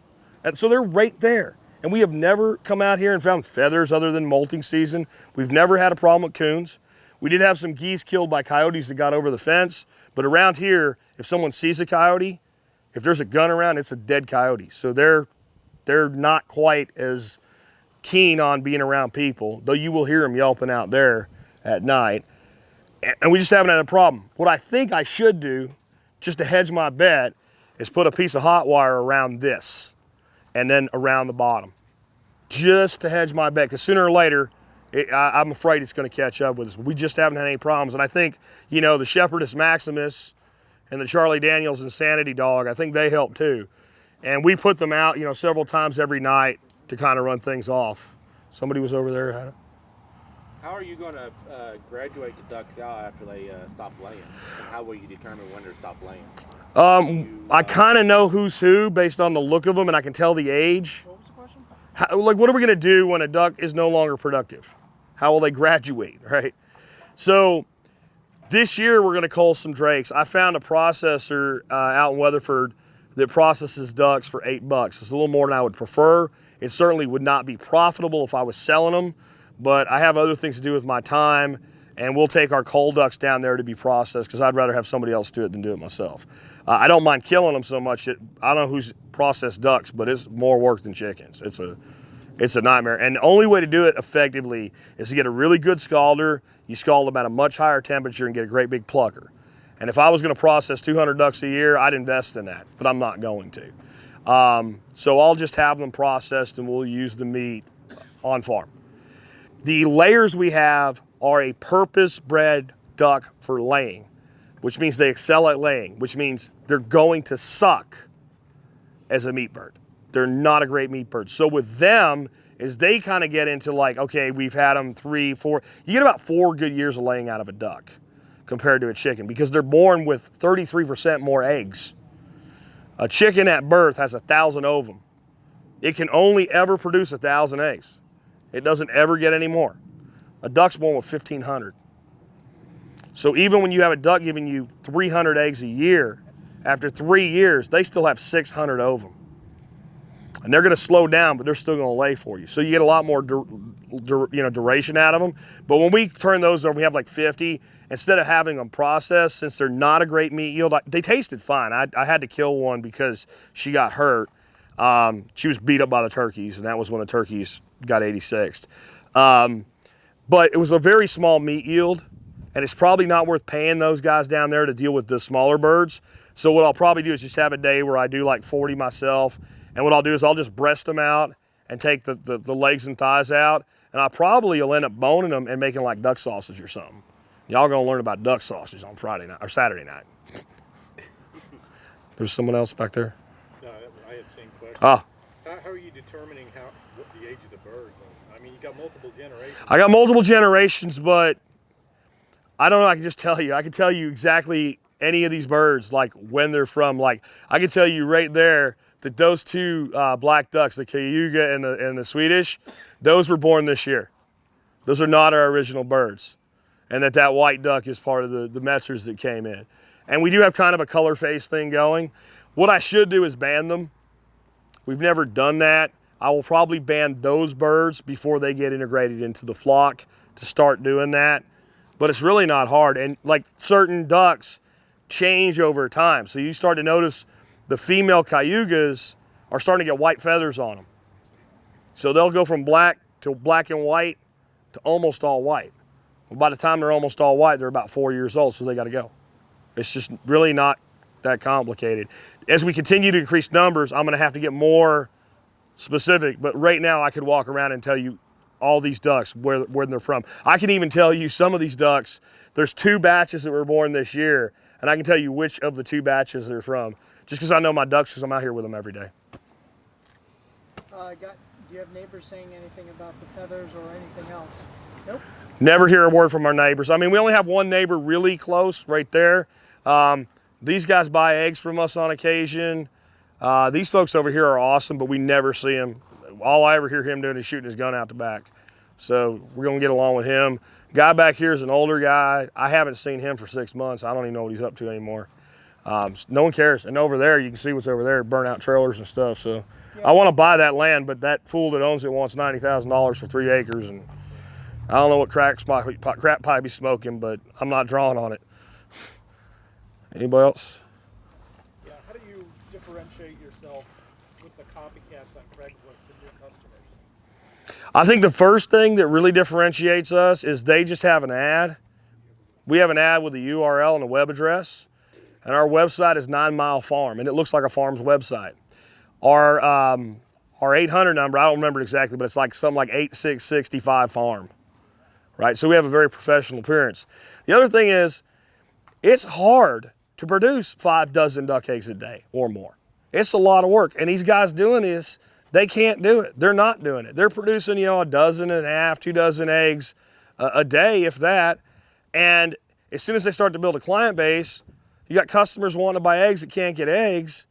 A: And so they're right there. And we have never come out here and found feathers other than molting season. We've never had a problem with coons. We did have some geese killed by coyotes that got over the fence. But around here, if someone sees a coyote, if there's a gun around, it's a dead coyote. So they're not quite as keen on being around people, though you will hear them yelping out there at night. And we just haven't had a problem. What I think I should do, just to hedge my bet, is put a piece of hot wire around this and then around the bottom, just to hedge my bet, because sooner or later, I'm afraid it's going to catch up with us. We just haven't had any problems. And I think, the Shepherdess Maximus and the Charlie Daniels Insanity Dog, I think they help too. And we put them out, several times every night to kind of run things off. Somebody was over there.
D: How are you going to graduate the ducks out after they stop laying? And how will you determine when to stop laying?
A: I kind of know who's who based on the look of them, and I can tell the age.
C: What was the question?
A: What are we going to do when a duck is no longer productive? How will they graduate, right? So this year we're going to cull some drakes. I found a processor out in Weatherford that processes ducks for $8. It's a little more than I would prefer. It certainly would not be profitable if I was selling them, but I have other things to do with my time, and we'll take our cull ducks down there to be processed because I'd rather have somebody else do it than do it myself. I don't mind killing them so much. I don't know who's processed ducks, but it's more work than chickens. It's a nightmare. And the only way to do it effectively is to get a really good scalder. You scald them at a much higher temperature and get a great big plucker. And if I was going to process 200 ducks a year, I'd invest in that, but I'm not going to. So I'll just have them processed and we'll use the meat on farm. The layers we have are a purpose-bred duck for laying, which means they excel at laying, which means they're going to suck as a meat bird. They're not a great meat bird. So with them, is they kind of get into like, okay, we've had them 3, 4, you get about 4 good years of laying out of a duck compared to a chicken because they're born with 33% more eggs. A chicken at birth has 1,000 ovum. It can only ever produce 1,000 eggs. It doesn't ever get any more. A duck's born with 1,500. So even when you have a duck giving you 300 eggs a year, after 3 years, they still have 600 ovum. And they're gonna slow down, but they're still gonna lay for you. So you get a lot more duration out of them. But when we turn those over, we have like 50. Instead of having them processed, since they're not a great meat yield, they tasted fine. I had to kill one because she got hurt. She was beat up by the turkeys, and that was when the turkeys got 86th. But it was a very small meat yield, and it's probably not worth paying those guys down there to deal with the smaller birds. So what I'll probably do is just have a day where I do like 40 myself, and what I'll do is I'll just breast them out and take the legs and thighs out, and I probably will end up boning them and making like duck sausage or something. Y'all gonna learn about duck sausage on Friday night or Saturday night. There's someone else back there.
E: No, I had the same question.
A: Ah.
E: How are you determining what the age of the birds? I mean, you got multiple generations.
A: I got multiple generations, but I don't know. I can just tell you. I can tell you exactly any of these birds, like when they're from. Like I can tell you right there that those two black ducks, the Cayuga and the Swedish, those were born this year. Those are not our original birds. And that white duck is part of the Metzers that came in. And we do have kind of a color face thing going. What I should do is ban them. We've never done that. I will probably ban those birds before they get integrated into the flock to start doing that. But it's really not hard. And like certain ducks change over time. So you start to notice the female Cayugas are starting to get white feathers on them. So they'll go from black to black and white to almost all white. Well, by the time they're almost all white, they're about 4 years old, so they got to go. It's just really not that complicated. As we continue to increase numbers, I'm going to have to get more specific. But right now, I could walk around and tell you all these ducks, where they're from. I can even tell you some of these ducks. There's 2 batches that were born this year, and I can tell you which of the 2 batches they're from, just because I know my ducks, because I'm out here with them every day.
C: Do you have neighbors saying anything about the feathers or anything else? Nope.
A: Never hear a word from our neighbors. I mean, we only have one neighbor really close right there. These guys buy eggs from us on occasion. These folks over here are awesome, but we never see him. All I ever hear him doing is shooting his gun out the back. So we're gonna get along with him. Guy back here is an older guy. I haven't seen him for 6 months. I don't even know what he's up to anymore. No one cares. And over there, you can see what's over there, burnt out trailers and stuff. So yeah. I want to buy that land, but that fool that owns it wants $90,000 for 3 acres. And I don't know what crack pipe he's smoking, but I'm not drawing on it. Anybody else?
E: Yeah, how do you differentiate yourself with the copycats on Craigslist to new customers?
A: I think the first thing that really differentiates us is they just have an ad. We have an ad with a URL and a web address, and our website is 9 Mile Farm, and it looks like a farm's website. Our 800 number, I don't remember exactly, but it's like something like 8665 Farm, right? So we have a very professional appearance. The other thing is, it's hard to produce 5 dozen duck eggs a day or more. It's a lot of work, and these guys doing this, they can't do it. They're not doing it. They're producing, you know, 1.5 dozen, 2 dozen eggs a day, if that. And as soon as they start to build a client base, you got customers wanting to buy eggs that can't get eggs,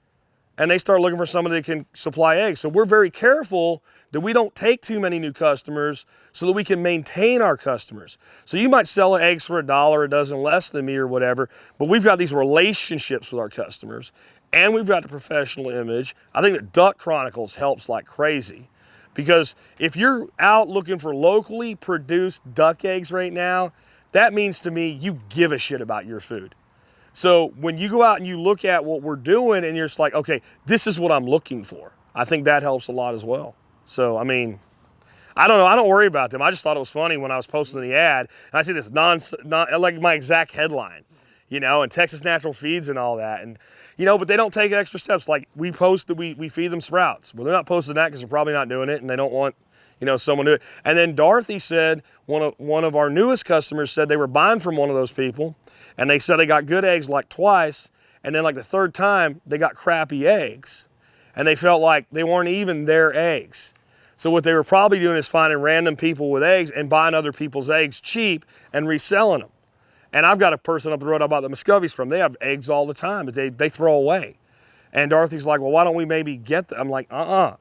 A: and they start looking for somebody that can supply eggs. So we're very careful that we don't take too many new customers so that we can maintain our customers. So you might sell eggs for $1 a dozen less than me or whatever, but we've got these relationships with our customers, and we've got the professional image. I think that Duck Chronicles helps like crazy, because if you're out looking for locally produced duck eggs right now, that means to me you give a shit about your food. So when you go out and you look at what we're doing and you're just like, okay, this is what I'm looking for, I think that helps a lot as well. So, I mean, I don't know. I don't worry about them. I just thought it was funny when I was posting the ad, and I see this like my exact headline, you know, and Texas Natural Feeds and all that. And, you know, but they don't take extra steps. Like we post that we feed them sprouts. Well, they're not posting that because they're probably not doing it, and they don't want, you know, someone to do it. And then Dorothy said, one of our newest customers said they were buying from one of those people, and they said they got good eggs like twice, and then like the 3rd time they got crappy eggs, and they felt like they weren't even their eggs. So what they were probably doing is finding random people with eggs and buying other people's eggs cheap and reselling them. And I've got a person up the road I bought the Muscovies from. They have eggs all the time that they throw away. And Dorothy's like, well, why don't we maybe get them? I'm like, I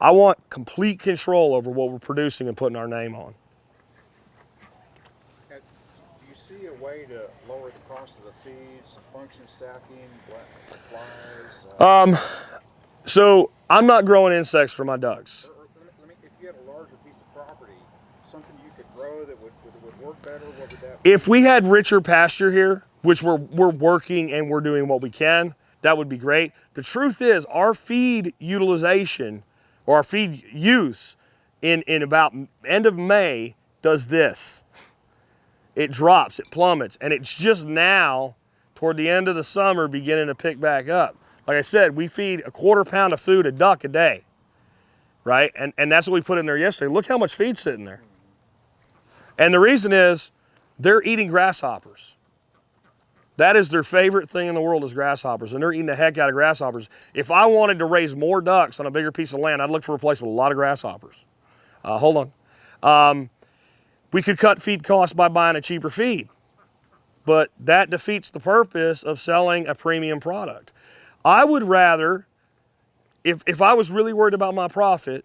A: want complete control over what we're producing and putting our name on.
F: Do you see a way to lower the cost of the feeds, function stacking, flies?
A: So I'm not growing insects for my ducks.
F: If you had a larger piece of property, something you could grow that would work better, what would that
A: be? If we had richer pasture here, which we're working and we're doing what we can, that would be great. The truth is our feed utilization or our feed use in about end of May does this. It drops, it plummets, and it's just now toward the end of the summer beginning to pick back up. Like I said, we feed 1/4 pound of food a duck a day, right? And that's what we put in there yesterday. Look how much feed's sitting there. And the reason is they're eating grasshoppers. That is their favorite thing in the world is grasshoppers, and they're eating the heck out of grasshoppers. If I wanted to raise more ducks on a bigger piece of land, I'd look for a place with a lot of grasshoppers. Hold on. We could cut feed costs by buying a cheaper feed. but that defeats the purpose of selling a premium product. I would rather, if I was really worried about my profit,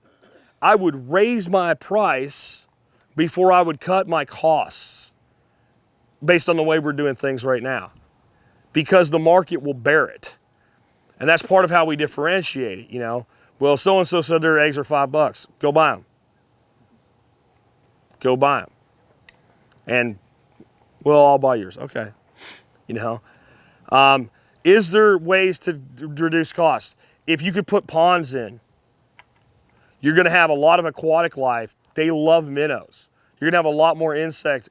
A: I would raise my price before I would cut my costs based on the way we're doing things right now, because the market will bear it. And that's part of how we differentiate it, you know. Well, so-and-so said their eggs are $5. Go buy them. Go buy them. And, well, I'll buy yours. Okay. You know. Is there ways to reduce costs? If you could put ponds in, you're going to have a lot of aquatic life. They love minnows. You're going to have a lot more insect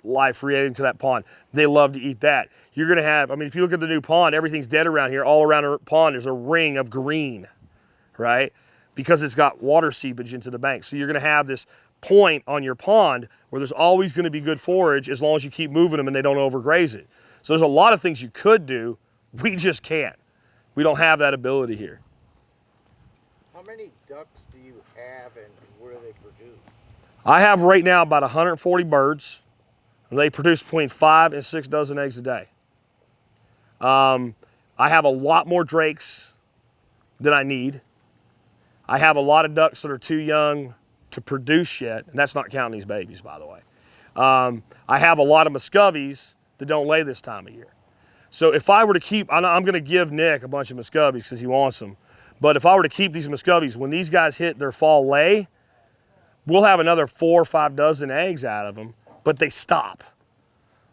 A: life relating to that pond. They love to eat that. You're going to have, I mean, if you look at the new pond, everything's dead around here. All around the pond, there's a ring of green, right? Because it's got water seepage into the bank. So you're going to have this point on your pond where there's always going to be good forage as long as you keep moving them and they don't overgraze it. So there's a lot of things you could do. We just can't. We don't have that ability here.
F: How many ducks do you have and where do they produce?
A: I have right now about 140 birds. And they produce between 5 and 6 dozen eggs a day. I have a lot more drakes than I need. I have a lot of ducks that are too young to produce yet, and that's not counting these babies, by the way. I have a lot of Muscovies that don't lay this time of year. So if I were to keep, I'm going to give Nick a bunch of Muscovies because he wants them. But if I were to keep these Muscovies, when these guys hit their fall lay, we'll have another 4 or 5 dozen eggs out of them, but they stop.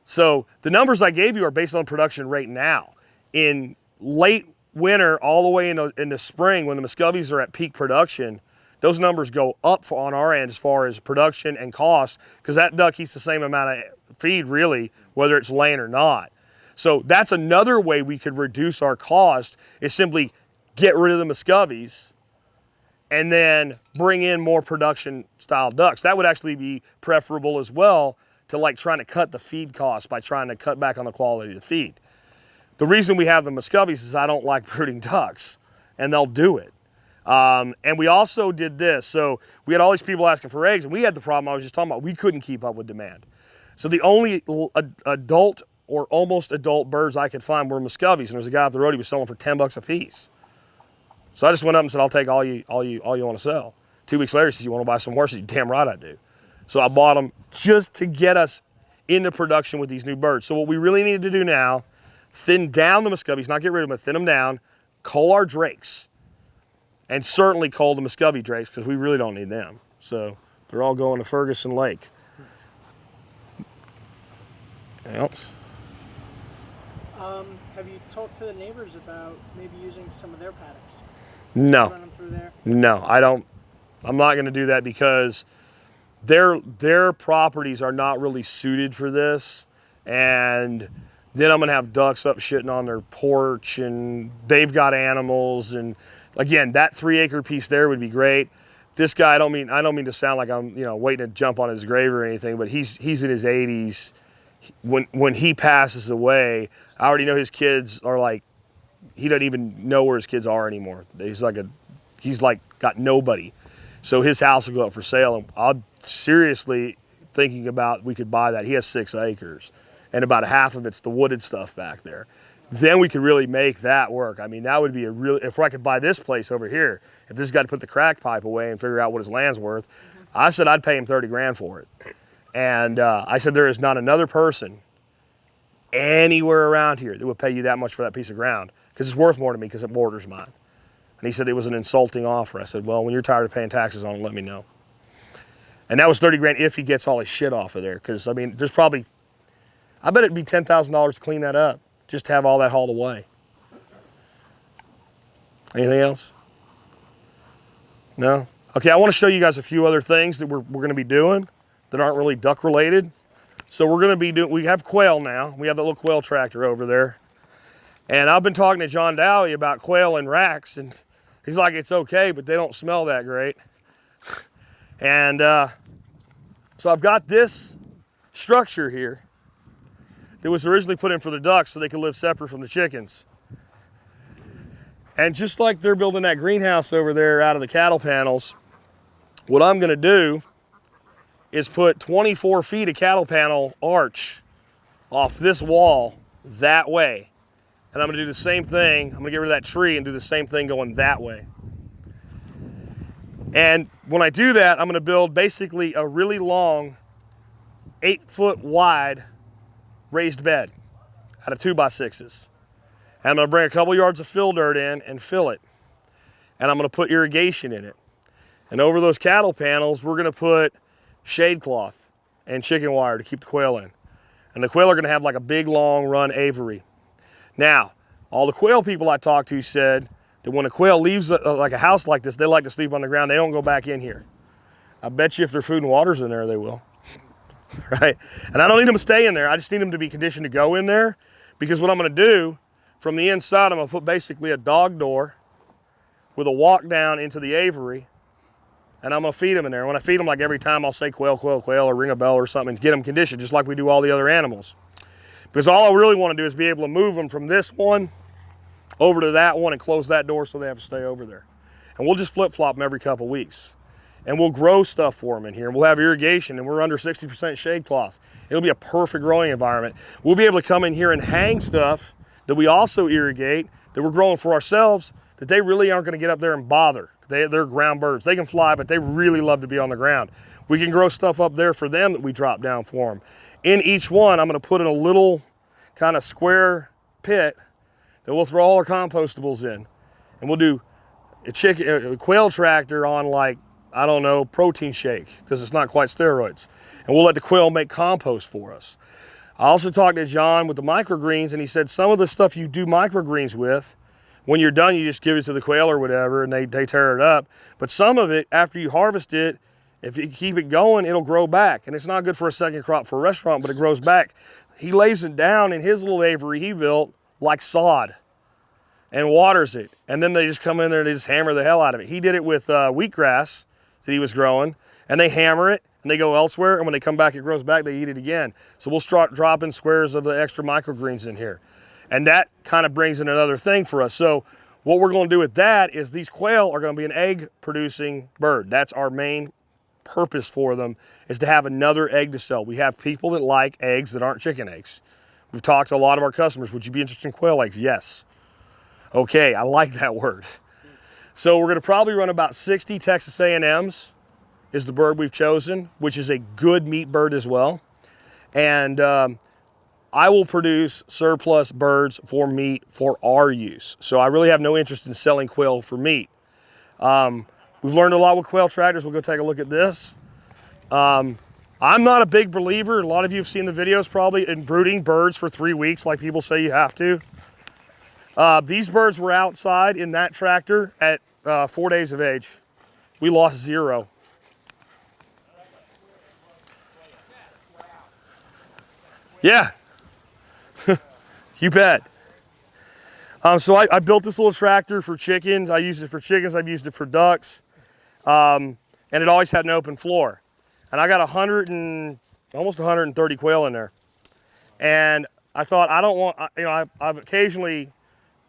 A: So the numbers I gave you are based on production rate now. In late winter, all the way into spring, when the Muscovies are at peak production, those numbers go up on our end as far as production and cost, because that duck eats the same amount of feed, really, whether it's laying or not. So that's another way we could reduce our cost, is simply get rid of the Muscovies and then bring in more production style ducks. That would actually be preferable as well to like trying to cut the feed costs by trying to cut back on the quality of the feed. The reason we have the Muscovies is I don't like brooding ducks, and they'll do it. And we also did this. So we had all these people asking for eggs, and we had the problem I was just talking about. We couldn't keep up with demand. So the only adult or almost adult birds I could find were Muscovies, and there was a guy up the road, he was selling for $10 a piece. So I just went up and said, I'll take all you want to sell. 2 weeks later, he said, you want to buy some horses? Damn right I do. So I bought them just to get us into production with these new birds. So what we really need to do now, thin down the Muscovies, not get rid of them, but thin them down, cull our drakes, and certainly cull the Muscovy drakes because we really don't need them. So they're all going to Ferguson Lake. Anything else?
C: Have you talked to the neighbors about maybe using some of their paddocks?
A: No.
C: Run them through there?
A: No, I don't. I'm not going to do that because their properties are not really suited for this, and then I'm going to have ducks up shitting on their porch, and they've got animals, and again, that 3-acre piece there would be great. This guy, I don't mean to sound like I'm waiting to jump on his grave or anything, but he's in his 80s. When he passes away, I already know his kids are like, he doesn't even know where his kids are anymore. He's like got nobody. So his house will go up for sale, and I'm seriously thinking about we could buy that. He has 6 acres, and about half of it's the wooded stuff back there. Then we could really make that work. I mean, that would be a real, if I could buy this place over here, if this guy to put the crack pipe away and figure out what his land's worth, I said I'd pay him 30 grand for it. And I said there is not another person anywhere around here that would pay you that much for that piece of ground, because it's worth more to me because it borders mine. And he said it was an insulting offer. I said, well, when you're tired of paying taxes on it, let me know. And that was 30 grand if he gets all his shit off of there. Because, I mean, there's probably, I bet it'd be $10,000 to clean that up, just to have all that hauled away. Anything else? No? Okay, I want to show you guys a few other things that we're going to be doing that aren't really duck related. So we're going to be doing, we have quail now. We have that little quail tractor over there. And I've been talking to John Dowie about quail and racks, and he's like, it's okay, but they don't smell that great. And so I've got this structure here that was originally put in for the ducks so they could live separate from the chickens. And just like they're building that greenhouse over there out of the cattle panels, what I'm going to do is put 24 feet of cattle panel arch off this wall that way. And I'm gonna do the same thing. I'm gonna get rid of that tree and do the same thing going that way. And when I do that, I'm gonna build basically a really long 8-foot wide raised bed out of 2x6s. And I'm gonna bring a couple yards of fill dirt in and fill it. And I'm gonna put irrigation in it. And over those cattle panels, we're gonna put shade cloth and chicken wire to keep the quail in. And the quail are gonna have like a big long run aviary. Now, all the quail people I talked to said that when a quail leaves like a house like this, they like to sleep on the ground. They don't go back in here. I bet you if their food and water's in there, they will. Right? And I don't need them to stay in there. I just need them to be conditioned to go in there, because what I'm gonna do from the inside, I'm gonna put basically a dog door with a walk down into the aviary, and I'm gonna feed them in there. When I feed them, like every time I'll say quail, quail, quail, or ring a bell or something and get them conditioned, just like we do all the other animals. Because all I really wanna do is be able to move them from this one over to that one and close that door so they have to stay over there. And we'll just flip-flop them every couple weeks. And we'll grow stuff for them in here. We'll have irrigation, and we're under 60% shade cloth. It'll be a perfect growing environment. We'll be able to come in here and hang stuff that we also irrigate, that we're growing for ourselves, that they really aren't gonna get up there and bother. They're ground birds. They can fly, but they really love to be on the ground. We can grow stuff up there for them that we drop down for them. In each one, I'm gonna put in a little kind of square pit that we'll throw all our compostables in. And we'll do a quail tractor on, like, I don't know, protein shake, because it's not quite steroids. And we'll let the quail make compost for us. I also talked to John with the microgreens, and he said some of the stuff you do microgreens with, when you're done, you just give it to the quail or whatever, and they tear it up. But some of it, after you harvest it, if you keep it going, it'll grow back. And it's not good for a second crop for a restaurant, but it grows back. He lays it down in his little aviary he built like sod and waters it. And then they just come in there and they just hammer the hell out of it. He did it with wheatgrass that he was growing, and they hammer it and they go elsewhere, and when they come back, it grows back, they eat it again. So we'll start dropping squares of the extra microgreens in here. And that kind of brings in another thing for us. So what we're gonna do with that is these quail are gonna be an egg producing bird. That's our main purpose for them, is to have another egg to sell. We have people that like eggs that aren't chicken eggs. We've talked to a lot of our customers, would you be interested in quail eggs? Yes. Okay, I like that word. So we're gonna probably run about 60 Texas A&Ms is the bird we've chosen, which is a good meat bird as well. And I will produce surplus birds for meat for our use. So I really have no interest in selling quail for meat. We've learned a lot with quail tractors. We'll go take a look at this. I'm not a big believer, a lot of you have seen the videos probably, in brooding birds for 3 weeks like people say you have to. These birds were outside in that tractor at 4 days of age. We lost 0. Yeah, you bet. So I built this little tractor for chickens. I used it for chickens, I've used it for ducks. And it always had an open floor. And I got almost 130 quail in there. And I thought, I don't want, you know, I've occasionally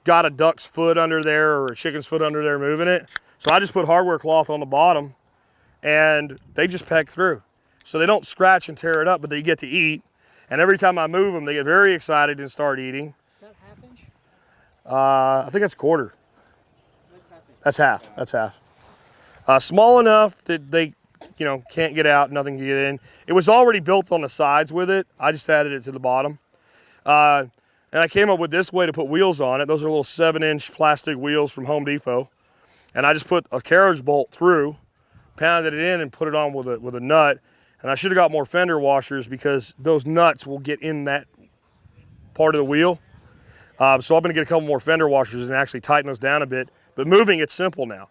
A: got a duck's foot under there or a chicken's foot under there moving it. So I just put hardware cloth on the bottom and they just peck through. So they don't scratch and tear it up, but they get to eat. And every time I move them, they get very excited and start eating.
C: Is that ½ inch?
A: I think that's 1/4.
C: That's ½ inch.
A: That's half. Small enough that they, you know, can't get out, nothing can get in. It was already built on the sides with it. I just added it to the bottom. And I came up with this way to put wheels on it. Those are little 7-inch plastic wheels from Home Depot. And I just put a carriage bolt through, pounded it in and put it on with a nut. And I should have got more fender washers because those nuts will get in that part of the wheel. So I'm gonna get a couple more fender washers and actually tighten those down a bit. But moving, it's simple now.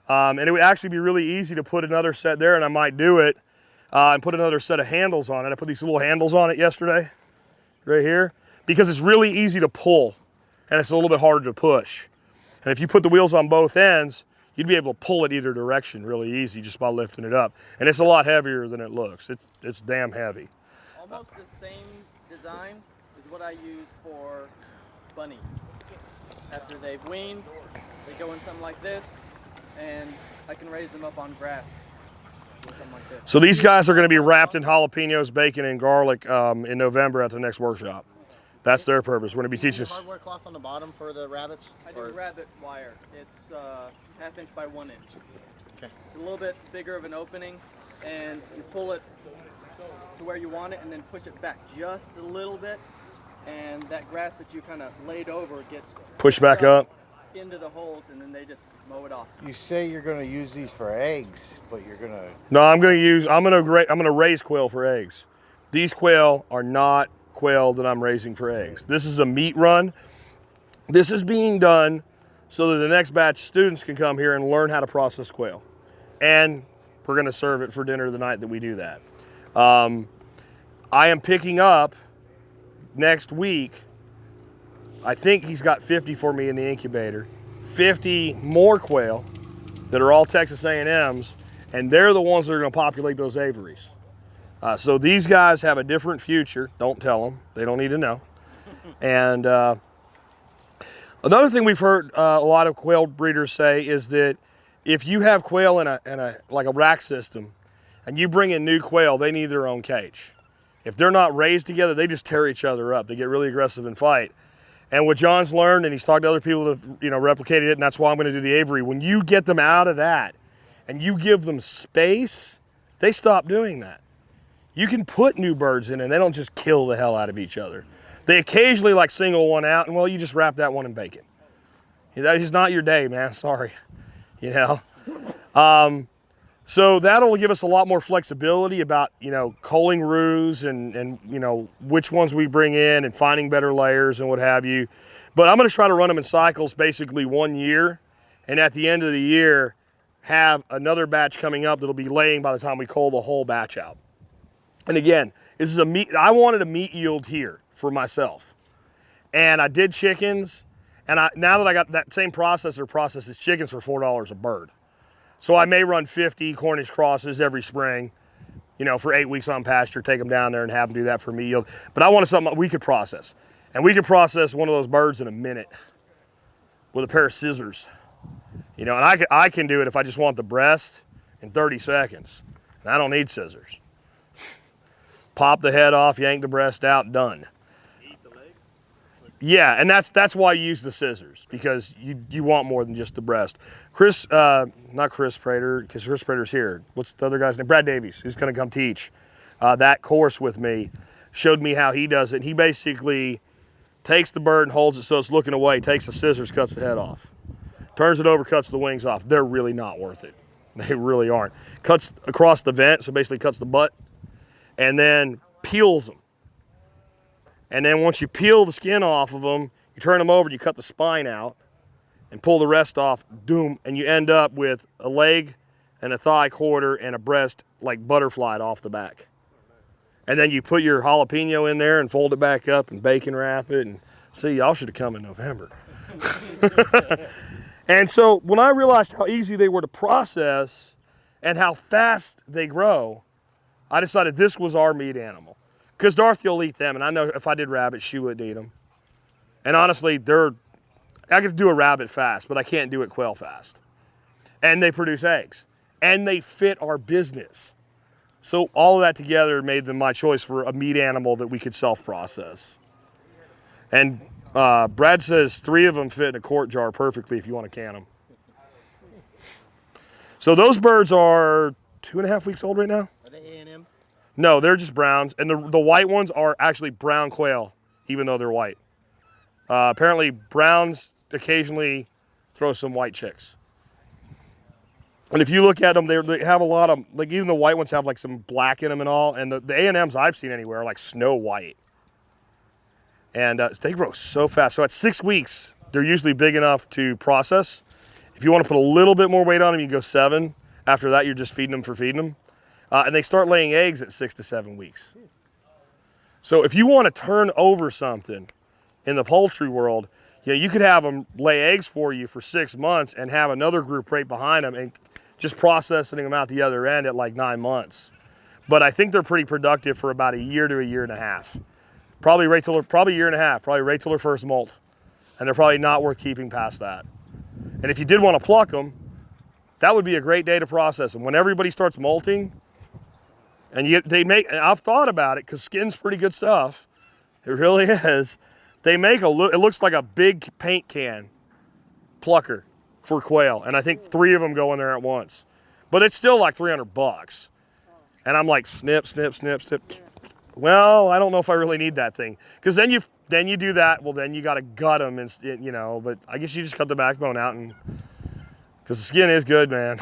A: And it would actually be really easy to put another set there, and I might do it, and put another set of handles on it. I put these little handles on it yesterday, right here, because it's really easy to pull, and it's a little bit harder to push. And if you put the wheels on both ends, you'd be able to pull it either direction really easy just by lifting it up. And it's a lot heavier than it looks. It's damn heavy.
B: Almost the same design is what I use for bunnies. After they've weaned, they go in something like this, and I can raise them up on grass. something like this.
A: So these guys are going to be wrapped in jalapenos, bacon, and garlic in November at the next workshop. That's their purpose. We're going to be teaching.
G: Hardware cloth on the bottom for the rabbits?
B: I do rabbit wire. It's 1/2 inch by 1 inch.
G: Okay.
B: It's a little bit bigger of an opening, and you pull it to where you want it, and then push it back just a little bit, and that grass that you kind of laid over gets
A: Push back up.
B: into the holes, and then they just mow it off.
H: You say you're going to use these for eggs, but you're going to...
A: No, I'm going to raise quail for eggs. These quail are not quail that I'm raising for eggs. This is a meat run. This is being done so that the next batch of students can come here and learn how to process quail. And we're going to serve it for dinner the night that we do that. I am picking up next week, I think he's got 50 for me in the incubator, 50 more quail that are all Texas A&Ms, and they're the ones that are going to populate those aviaries. So these guys have a different future. Don't tell them. They don't need to know. And another thing we've heard a lot of quail breeders say is that if you have quail in a like a rack system, and you bring in new quail, they need their own cage. If they're not raised together, they just tear each other up. They get really aggressive and fight. And what John's learned, and he's talked to other people that have, replicated it, and that's why I'm going to do the aviary. When you get them out of that, and you give them space, they stop doing that. You can put new birds in, and they don't just kill the hell out of each other. They occasionally like single one out, and well, you just wrap that one in bacon. That is not your day, man. Sorry, So that'll give us a lot more flexibility about, culling roos and which ones we bring in and finding better layers and what have you. But I'm going to try to run them in cycles, basically 1 year, and at the end of the year, have another batch coming up that'll be laying by the time we cull the whole batch out. And again, this is I wanted a meat yield here for myself. And I did chickens, and now that I got that same processor processes chickens for $4 a bird. So I may run 50 Cornish crosses every spring, for 8 weeks on pasture, take them down there and have them do that for meat yield. But I wanted something we could process. And we could process one of those birds in a minute with a pair of scissors. And I can do it if I just want the breast in 30 seconds. And I don't need scissors. Pop the head off, yank the breast out, done.
B: Eat the legs?
A: Yeah, and that's why you use the scissors, because you want more than just the breast. Not Chris Prater, because Chris Prater's here. What's the other guy's name? Brad Davies, who's going to come teach that course with me, showed me how he does it. He basically takes the bird and holds it so it's looking away, takes the scissors, cuts the head off. Turns it over, cuts the wings off. They're really not worth it. They really aren't. Cuts across the vent, so basically cuts the butt, and then peels them. And then once you peel the skin off of them, you turn them over, you cut the spine out and pull the rest off, doom, and you end up with a leg and a thigh quarter and a breast like butterflied off the back. And then you put your jalapeno in there and fold it back up and bacon wrap it. And see, y'all should have come in November. And so when I realized how easy they were to process and how fast they grow, I decided this was our meat animal. Because Dorothy will eat them, and I know if I did rabbits, she would eat them. And honestly, I could do a rabbit fast, but I can't do it quail fast. And they produce eggs. And they fit our business. So all of that together made them my choice for a meat animal that we could self-process. And Brad says 3 of them fit in a quart jar perfectly if you want to can them. So those birds are 2.5 weeks old right now.
G: Are they A&M?
A: No, they're just browns. And the white ones are actually brown quail, even though they're white. Apparently browns occasionally throw some white chicks. And if you look at them, they have a lot of, like even the white ones have like some black in them and all. And the A&Ms I've seen anywhere are like snow white. And they grow so fast. So at 6 weeks, they're usually big enough to process. If you want to put a little bit more weight on them, you can go 7. After that, you're just feeding them for feeding them. And they start laying eggs at 6 to 7 weeks. So if you want to turn over something in the poultry world, you could have them lay eggs for you for 6 months and have another group right behind them and just processing them out the other end at like 9 months. But I think they're pretty productive for about a year to a year and a half. Probably a year and a half, probably right till their first molt. And they're probably not worth keeping past that. And if you did want to pluck them, that would be a great day to process them. When everybody starts molting, and I've thought about it because skin's pretty good stuff. It really is. They make it looks like a big paint can plucker for quail. And I think 3 of them go in there at once. But it's still like $300. And I'm like, snip, snip, snip, snip. Well, I don't know if I really need that thing. Because then you do that, well, then you got to gut them, and you know, but I guess you just cut the backbone out, and because the skin is good, man.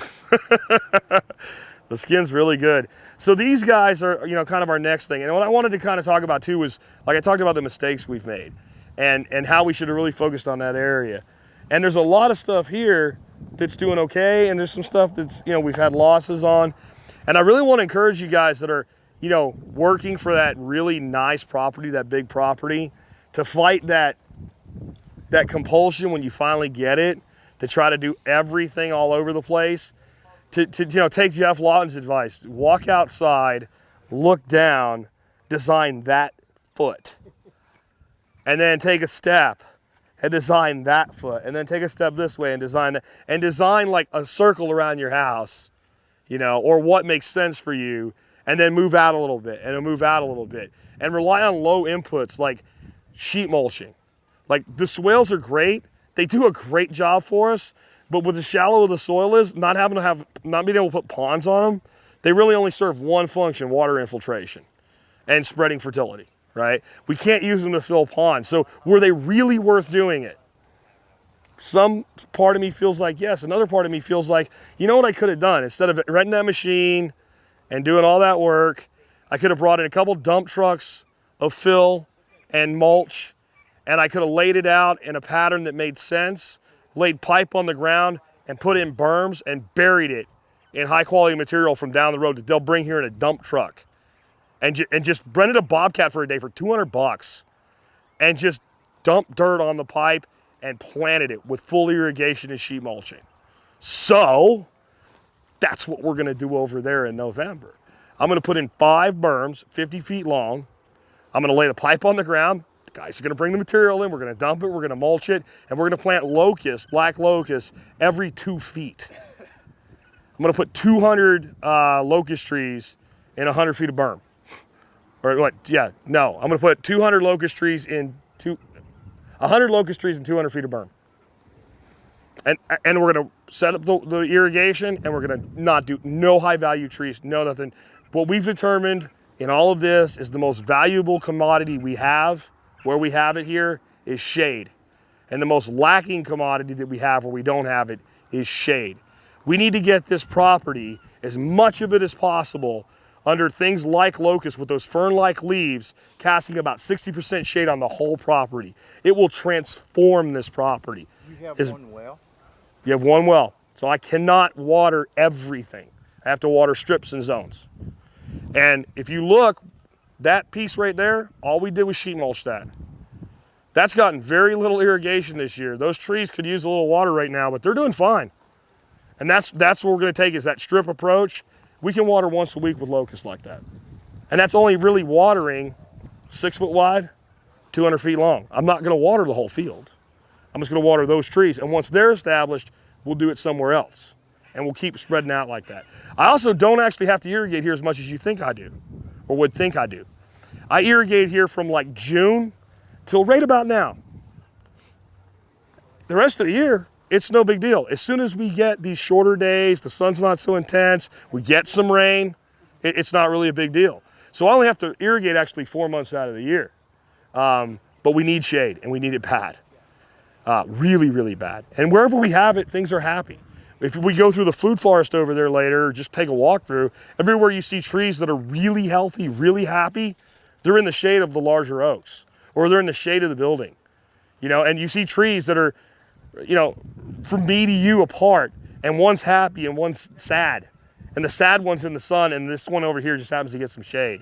A: The skin's really good. So these guys are, you know, kind of our next thing. And what I wanted to kind of talk about too was, like I talked about the mistakes we've made and how we should have really focused on that area. And there's a lot of stuff here that's doing okay, and there's some stuff that's, you know, we've had losses on. And I really want to encourage you guys that are, you know, working for that really nice property, that big property, to fight that compulsion when you finally get it, to try to do everything all over the place. To you know, take Jeff Lawton's advice, walk outside, look down, design that foot, and then take a step and design that foot, and then take a step this way and design that, and design like a circle around your house, you know, or what makes sense for you, and then move out a little bit, and then move out a little bit, and rely on low inputs like sheet mulching. Like, the swales are great, they do a great job for us, but with the shallow the soil is, not being able to put ponds on them, they really only serve one function: water infiltration and spreading fertility, right? We can't use them to fill ponds. So were they really worth doing it? Some part of me feels like yes. Another part of me feels like, you know what I could have done? Instead of renting that machine and doing all that work, I could have brought in a couple dump trucks of fill and mulch, and I could have laid it out in a pattern that made sense, laid pipe on the ground, and put in berms and buried it in high quality material from down the road that they'll bring here in a dump truck, and just rented a Bobcat for a day for $200, and just dumped dirt on the pipe and planted it with full irrigation and sheet mulching. So that's what we're gonna do over there in November. I'm gonna put in 5 berms, 50 feet long. I'm gonna lay the pipe on the ground. Guys are gonna bring the material in, we're gonna dump it, we're gonna mulch it, and we're gonna plant locust, black locust, every 2 feet. I'm gonna put 200 locust trees in 100 feet of berm. Or what, yeah, no, I'm gonna put 200 locust trees in 100 locust trees in 200 feet of berm. And we're gonna set up the irrigation, and we're gonna not do no high value trees, no nothing. What we've determined in all of this is the most valuable commodity we have, where we have it here, is shade. And the most lacking commodity that we have where we don't have it is shade. We need to get this property, as much of it as possible, under things like locust with those fern-like leaves, casting about 60% shade on the whole property. It will transform this property.
H: You have one well?
A: You have one well. So I cannot water everything. I have to water strips and zones. And if you look, that piece right there, all we did was sheet mulch that. That's gotten very little irrigation this year. Those trees could use a little water right now, but they're doing fine. And that's what we're gonna take, is that strip approach. We can water once a week with locust like that. And that's only really watering 6 foot wide, 200 feet long. I'm not gonna water the whole field. I'm just gonna water those trees. And once they're established, we'll do it somewhere else. And we'll keep spreading out like that. I also don't actually have to irrigate here as much as you think I do, or would think I do. I irrigate here from like June till right about now. The rest of the year, it's no big deal. As soon as we get these shorter days, the sun's not so intense, we get some rain, it's not really a big deal. So I only have to irrigate actually 4 months out of the year. But we need shade, and we need it bad. Really, really bad. And wherever we have it, things are happy. If we go through the food forest over there later, or just take a walk through, everywhere you see trees that are really healthy, really happy, they're in the shade of the larger oaks, or they're in the shade of the building. You know, and you see trees that are, you know, from me to you apart, and one's happy and one's sad. And the sad one's in the sun, and this one over here just happens to get some shade.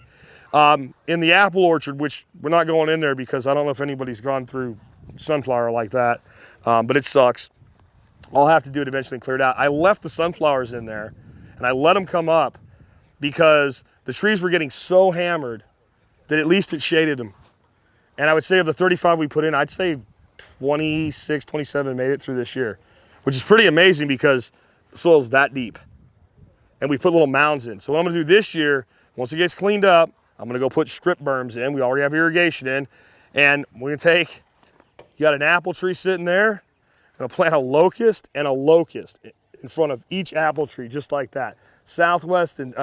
A: In the apple orchard, which we're not going in there because I don't know if anybody's gone through sunflower like that, but it sucks. I'll have to do it eventually and clear it out. I left the sunflowers in there, and I let them come up because the trees were getting so hammered that at least it shaded them. And I would say of the 35 we put in, I'd say 26, 27 made it through this year, which is pretty amazing because the soil's that deep. And we put little mounds in. So what I'm gonna do this year, once it gets cleaned up, I'm gonna go put strip berms in. We already have irrigation in. And we're gonna take, you got an apple tree sitting there, I'm gonna plant a locust and a locust in front of each apple tree, just like that. Southwest and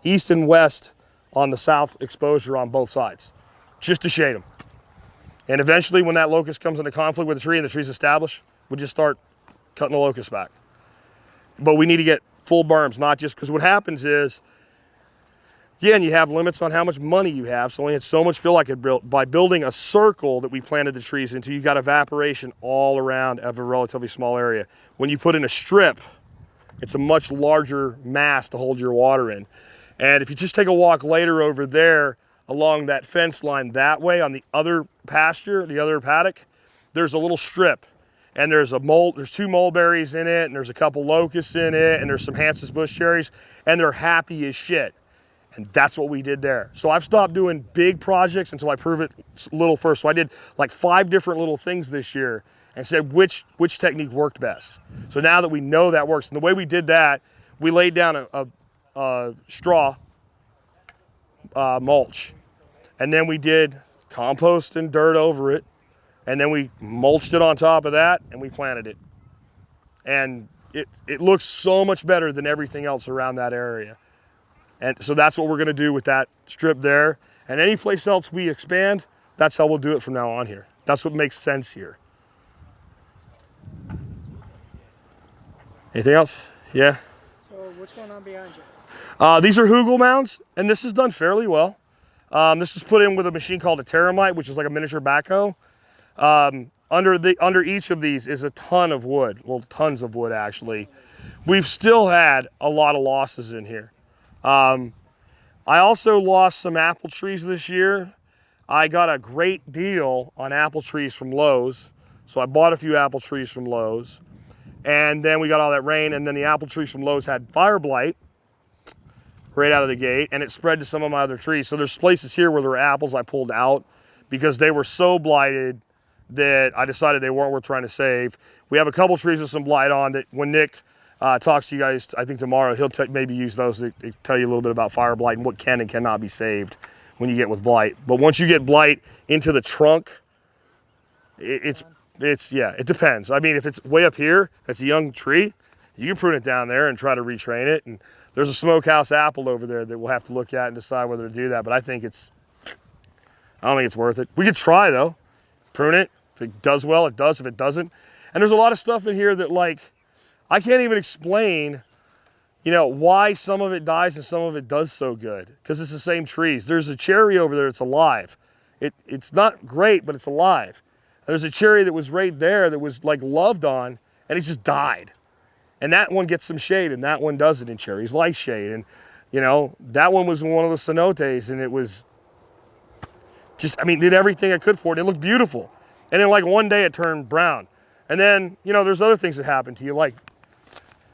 A: east and west on the south exposure on both sides, just to shade them. And eventually when that locust comes into conflict with the tree and the tree's established, we just start cutting the locust back. But we need to get full berms, not just, because what happens is, again, you have limits on how much money you have, so only had so much fill I could build. By building a circle that we planted the trees into, you got evaporation all around of a relatively small area. When you put in a strip, it's a much larger mass to hold your water in. And if you just take a walk later over there along that fence line that way on the other pasture, the other paddock, there's a little strip. And there's two mulberries in it, and there's a couple locusts in it, and there's some Hans's bush cherries, and they're happy as shit. And that's what we did there. So I've stopped doing big projects until I prove it little first. So I did like 5 different little things this year and said which technique worked best. So now that we know that works, and the way we did that, we laid down a straw mulch, and then we did compost and dirt over it, and then we mulched it on top of that, and we planted it. And it looks so much better than everything else around that area. And so that's what we're gonna do with that strip there. And any place else we expand, that's how we'll do it from now on here. That's what makes sense here. Anything else? Yeah?
C: So what's going on behind you?
A: These are hugel mounds, and this is done fairly well. This was put in with a machine called a Terramite, which is like a miniature backhoe. Under each of these is a ton of wood, well, tons of wood actually. We've still had a lot of losses in here. I also lost some apple trees this year. I got a great deal on apple trees from Lowe's. So I bought a few apple trees from Lowe's. And then we got all that rain, and then the apple trees from Lowe's had fire blight right out of the gate, and it spread to some of my other trees. So there's places here where there were apples I pulled out because they were so blighted that I decided they weren't worth trying to save. We have a couple trees with some blight on that when Nick talks to you guys, I think tomorrow, he'll maybe use those to tell you a little bit about fire blight and what can and cannot be saved when you get with blight. But once you get blight into the trunk, it depends. I mean, if it's way up here, it's a young tree, you can prune it down there and try to retrain it. And there's a smokehouse apple over there that we'll have to look at and decide whether to do that. But I don't think it's worth it. We could try though, prune it. If it does well, it does. If it doesn't, and there's a lot of stuff in here that like, I can't even explain, why some of it dies and some of it does so good, because it's the same trees. There's a cherry over there that's alive. It's not great, but it's alive. There's a cherry that was right there that was like loved on, and it just died. And that one gets some shade, and that one doesn't, and cherries like shade. And, that one was one of the cenotes, and it was just, did everything I could for it. It looked beautiful. And then like one day it turned brown. And then, there's other things that happen to you, like,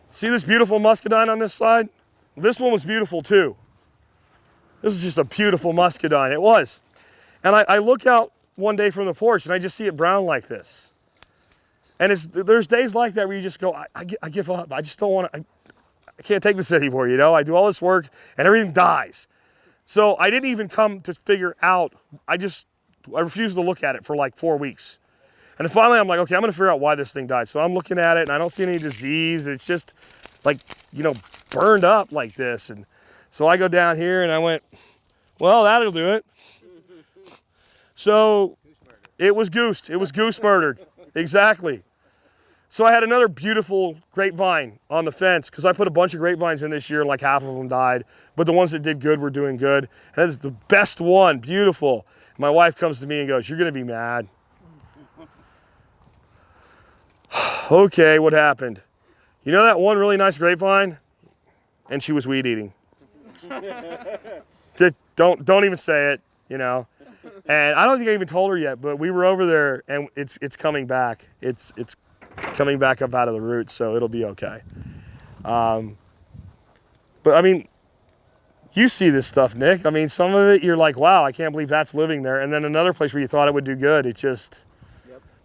A: see this beautiful muscadine on this side? This one was beautiful too. This is just a beautiful muscadine, it was. And I look out one day from the porch and I just see it brown like this. And there's days like that where you just go, I give up. I just don't want to, I can't take this anymore, I do all this work and everything dies. So I didn't even come to figure out, I refused to look at it for like 4 weeks. And then finally I'm like, okay, I'm gonna figure out why this thing died. So I'm looking at it and I don't see any disease. It's just like, burned up like this. And so I go down here and I went, well, that'll do it. So it was goosed. It was goose murdered. Exactly. So I had another beautiful grapevine on the fence because I put a bunch of grapevines in this year and like half of them died. But the ones that did good were doing good. And it's the best one, beautiful. My wife comes to me and goes, you're gonna be mad. Okay, what happened? That one really nice grapevine? And she was weed eating. Don't even say it, And I don't think I even told her yet, but we were over there and it's coming back. It's coming back up out of the roots, so it'll be okay. But you see this stuff, Nick. Some of it you're like, wow, I can't believe that's living there. And then another place where you thought it would do good, it just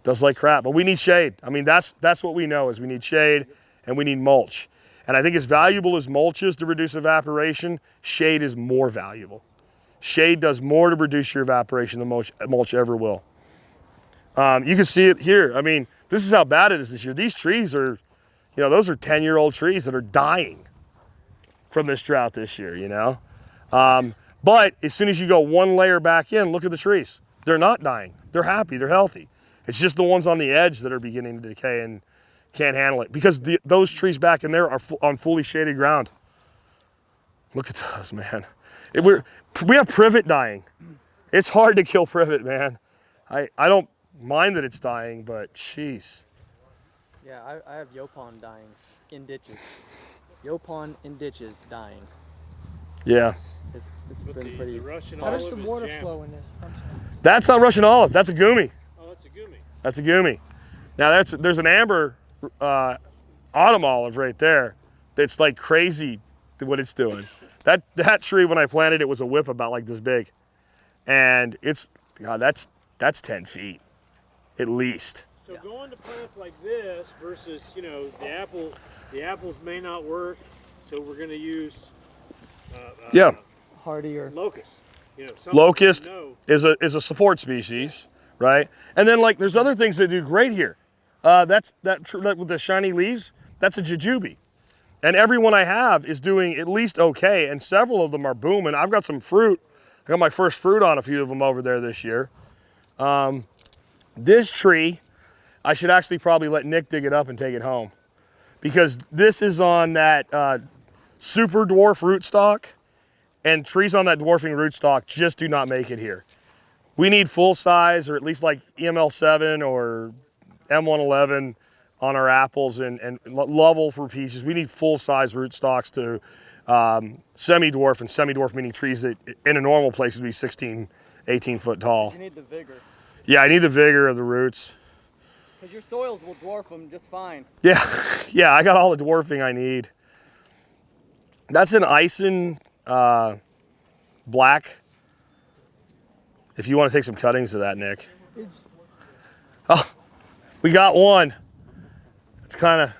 A: Does like crap, but we need shade. I mean, that's what we know is we need shade and we need mulch. And I think as valuable as mulch is to reduce evaporation, shade is more valuable. Shade does more to reduce your evaporation than mulch ever will. You can see it here. I mean, this is how bad it is this year. These trees are, you know, those are 10-year-old trees that are dying from this drought this year, you know? But as soon as you go one layer back in, look at the trees. They're not dying. They're happy. They're healthy. It's just the ones on the edge that are beginning to decay and can't handle it because those trees back in there are on fully shaded ground. Look at those, man. We have privet dying. It's hard to kill privet, man. I don't mind that it's dying, but jeez.
B: Yeah, I have Yopon dying in ditches. Yopon in ditches dying.
A: Yeah.
B: It's been pretty.
C: How does the water flow in this? I'm sorry.
A: That's not Russian olive. That's a gumi.
E: Oh, that's a gumi.
A: That's a gumi. Now there's an amber autumn olive right there. That's like crazy what it's doing. That tree when I planted it was a whip about like this big, and it's that's 10 feet, at least.
E: So going to plants like this versus, you know, the apples may not work, so we're going to use
B: Hardier.
E: locust. You know,
A: Locust
E: you know,
A: is a support species, right? And then like there's other things that do great here. That with the shiny leaves, that's a jujube. And every one I have is doing at least okay, and several of them are booming. I've got some fruit. I got my first fruit on a few of them over there this year. This tree, I should actually probably let Nick dig it up and take it home because this is on that super dwarf rootstock, and trees on that dwarfing rootstock just do not make it here. We need full size, or at least like EML7 or M111 on our apples and level for peaches. We need full size rootstocks to semi-dwarf, and semi-dwarf meaning trees that in a normal place would be 16, 18 foot tall.
B: You need the vigor.
A: Yeah, I need the vigor of the roots.
B: Because your soils will dwarf them just fine.
A: Yeah, yeah, I got all the dwarfing I need. That's an Ison black. If you want to take some cuttings of that, Nick. Oh, we got one. It's kind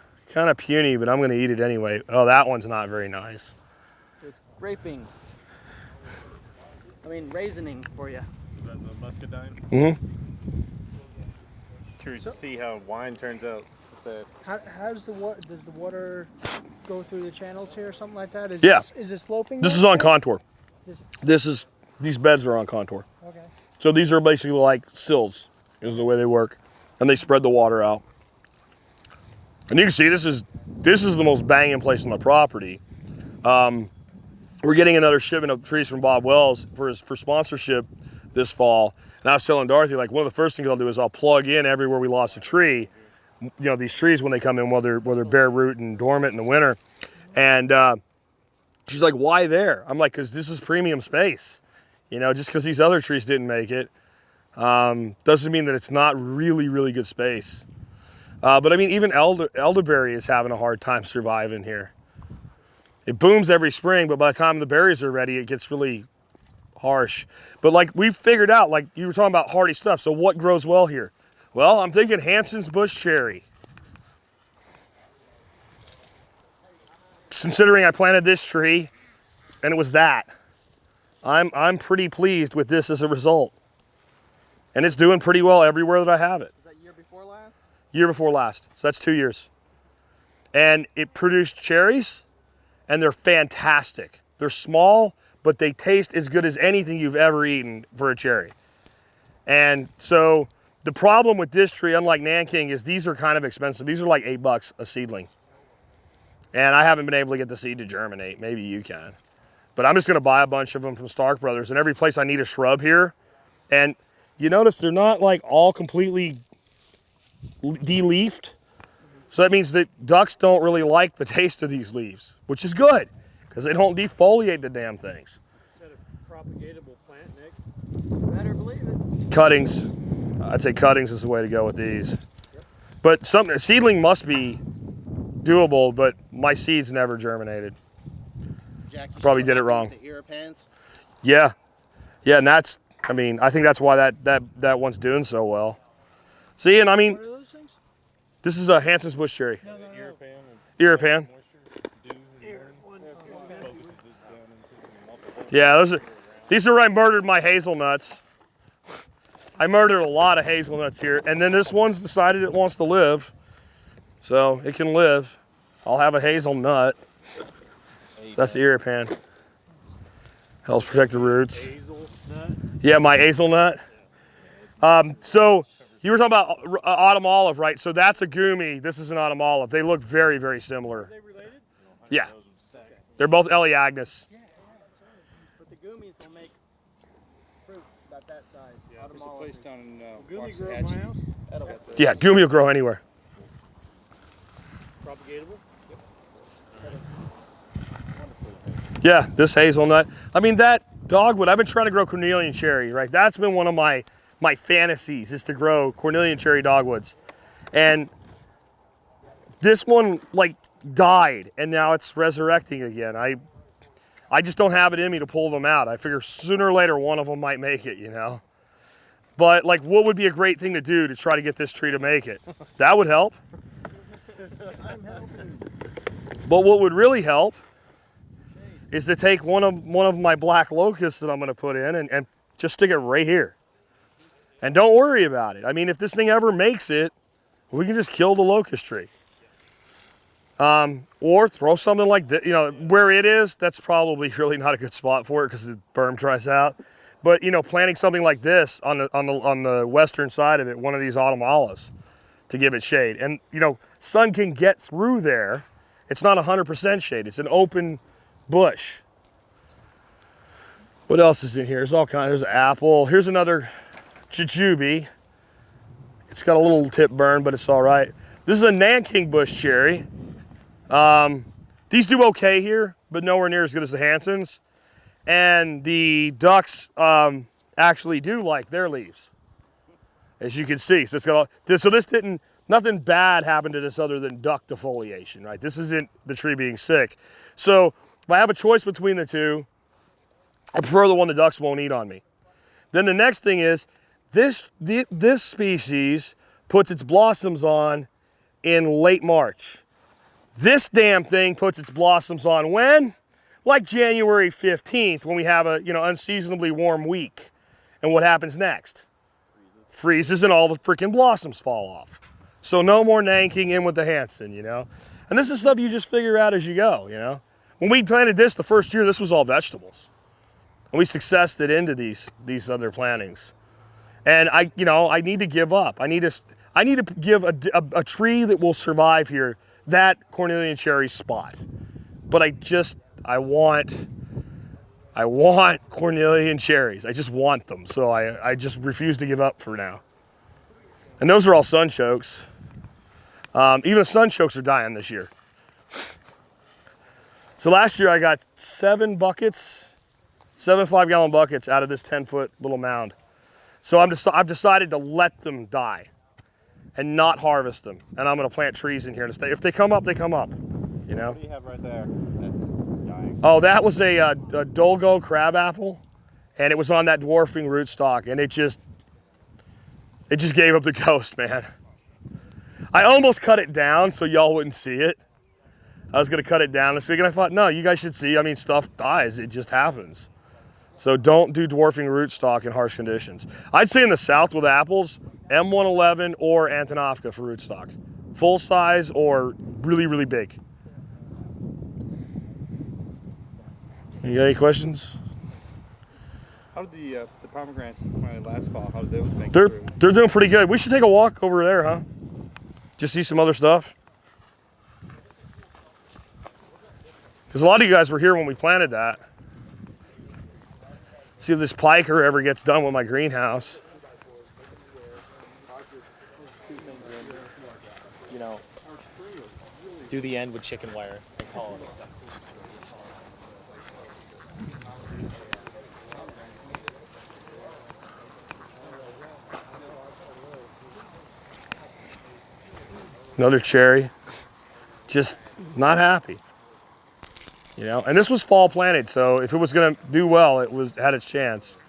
A: of puny, but I'm going to eat it anyway. Oh, that one's not very nice.
B: It's graping. I mean, raisioning for you.
I: Is that the muscadine?
A: Mm-hmm.
I: Curious to see how wine turns out.
C: Does the water go through the channels here or something like that?
A: Yeah.
C: Is it sloping?
A: This is on contour. These beds are on contour.
C: Okay.
A: So these are basically like sills, is the way they work, and they spread the water out. And you can see this is the most banging place on the property. We're getting another shipment of trees from Bob Wells for sponsorship this fall. And I was telling Dorothy, like, one of the first things I'll do is I'll plug in everywhere we lost a tree. You know, these trees when they come in, whether bare root and dormant in the winter. And she's like, why there? I'm like, because this is premium space. You know, just because these other trees didn't make it doesn't mean that it's not really, really good space. But I mean, even elderberry is having a hard time surviving here. It booms every spring, but by the time the berries are ready, it gets really harsh. But like we've figured out, like you were talking about hardy stuff. So what grows well here? Well, I'm thinking Hanson's bush cherry. Considering I planted this tree and it was that, I'm pretty pleased with this as a result. And it's doing pretty well everywhere that I have it.
B: Is that year before last?
A: Year before last. So that's 2 years. And it produced cherries, and they're fantastic. They're small, but they taste as good as anything you've ever eaten for a cherry. And so the problem with this tree, unlike Nanking, is these are kind of expensive. These are like $8 a seedling. And I haven't been able to get the seed to germinate. Maybe you can. But I'm just going to buy a bunch of them from Stark Brothers. And every place I need a shrub here. And you notice they're not like all completely de-leafed. So that means that ducks don't really like the taste of these leaves, which is good because they don't defoliate the damn things.
E: Is that a propagatable plant, Nick?
B: Better believe it.
A: Cuttings. I'd say cuttings is the way to go with these. Yep. But seedling must be doable, but my seeds never germinated.
G: Jack,
A: probably did it wrong.
G: The Irripans?
A: Yeah, and that's, I mean, I think that's why that one's doing so well. See, and I mean,
C: What are those things?
A: this is a Hanson's bush cherry.
C: No, no, no.
A: Iripan. Yeah, these are where I murdered my hazelnuts. I murdered a lot of hazelnuts here, and then this one's decided it wants to live, so it can live. I'll have a hazelnut. That's the Iripan. Helps protect the roots. Yeah, my hazelnut. So you were talking about autumn olive, right? So that's a gumi. This is an autumn olive. They look very, very similar.
C: Are they related?
A: Yeah, they're both Eleagnus.
B: But the gummies will make fruit about that size. Yeah,
F: There's a place down in
E: Gumi grow at my house?
B: That'll get this.
A: Yeah, gumi will grow anywhere.
E: Propagatable?
A: Yeah, this hazelnut. I mean, that dogwood, I've been trying to grow cornelian cherry, right? That's been one of my fantasies, is to grow cornelian cherry dogwoods. And this one, like, died, and now it's resurrecting again. I just don't have it in me to pull them out. I figure sooner or later one of them might make it, you know? But, like, what would be a great thing to do to try to get this tree to make it? That would help. But what would really help is to take one of my black locusts that I'm going to put in and just stick it right here. And don't worry about it. I mean, if this thing ever makes it, we can just kill the locust tree. Or throw something like this, you know, where it is, that's probably really not a good spot for it because the berm dries out. But, you know, planting something like this on the western side of it, one of these autumn olives, to give it shade. And, you know, sun can get through there. It's not 100% shade. It's an open bush. What else is in here? There's all kinds. There's an apple. Here's another jujube. It's got a little tip burn, but it's all right. This is a Nanking bush cherry. These do okay here, but nowhere near as good as the Hansons. And the ducks actually do like their leaves, as you can see. So it's got nothing bad happened to this other than duck defoliation, right? This isn't the tree being sick. So if I have a choice between the two, I prefer the one the ducks won't eat on me. Then the next thing is, this species puts its blossoms on in late March. This damn thing puts its blossoms on when? Like January 15th, when we have a, you know, unseasonably warm week. And what happens next? Freezes and all the freaking blossoms fall off. So no more Nanking in with the Hanson, you know? And this is stuff you just figure out as you go, you know? When we planted this the first year, this was all vegetables. And we successed it into these other plantings. And I need to give up. I need to give a tree that will survive here that cornelian cherry spot. But I want cornelian cherries. I just want them. So I just refuse to give up for now. And those are all sunchokes. Even sunchokes are dying this year. So last year I got 7 5-gallon buckets out of this 10-foot little mound. So I've decided to let them die and not harvest them. And I'm going to plant trees in here to stay. If they come up, they come up. You know?
I: What do you have right there that's dying?
A: Oh, that was a Dolgo crab apple, and it was on that dwarfing rootstock, and it just gave up the ghost, man. I almost cut it down so y'all wouldn't see it. I was gonna cut it down this week, and I thought, no, you guys should see. I mean, stuff dies. It just happens. So don't do dwarfing rootstock in harsh conditions. I'd say in the south with apples, M111 or Antonovka for rootstock. Full size or really, really big. You got any questions?
I: How did the pomegranates last fall? How did those make it
A: They're
I: through?
A: doing pretty good. We should take a walk over there, huh? Just see some other stuff. Because a lot of you guys were here when we planted that. See if this piker ever gets done with my greenhouse.
J: You know, do the end with chicken wire and call it.
A: Another cherry. Just not happy. You know, and this was fall planted, so if it was gonna do well, it had its chance.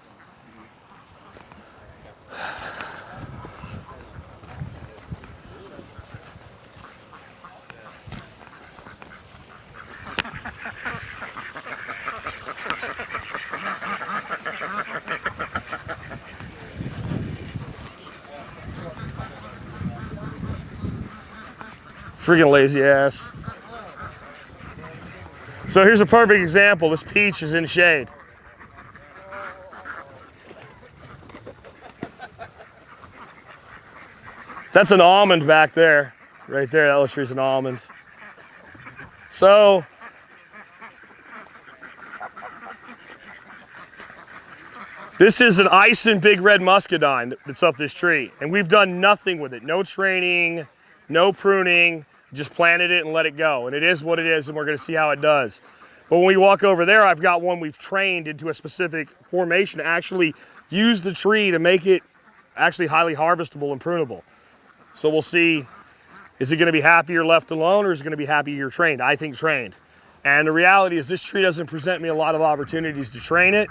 A: Freaking lazy ass. So here's a perfect example. This peach is in shade. That's an almond back there. Right there, that little tree's an almond. So, this is an Ison Big Red Muscadine that's up this tree. And we've done nothing with it. No training, no pruning, just planted it and let it go. And it is what it is, and we're gonna see how it does. But when we walk over there, I've got one we've trained into a specific formation to actually use the tree to make it actually highly harvestable and prunable. So we'll see, is it gonna be happier left alone or is it gonna be happier trained? I think trained. And the reality is this tree doesn't present me a lot of opportunities to train it.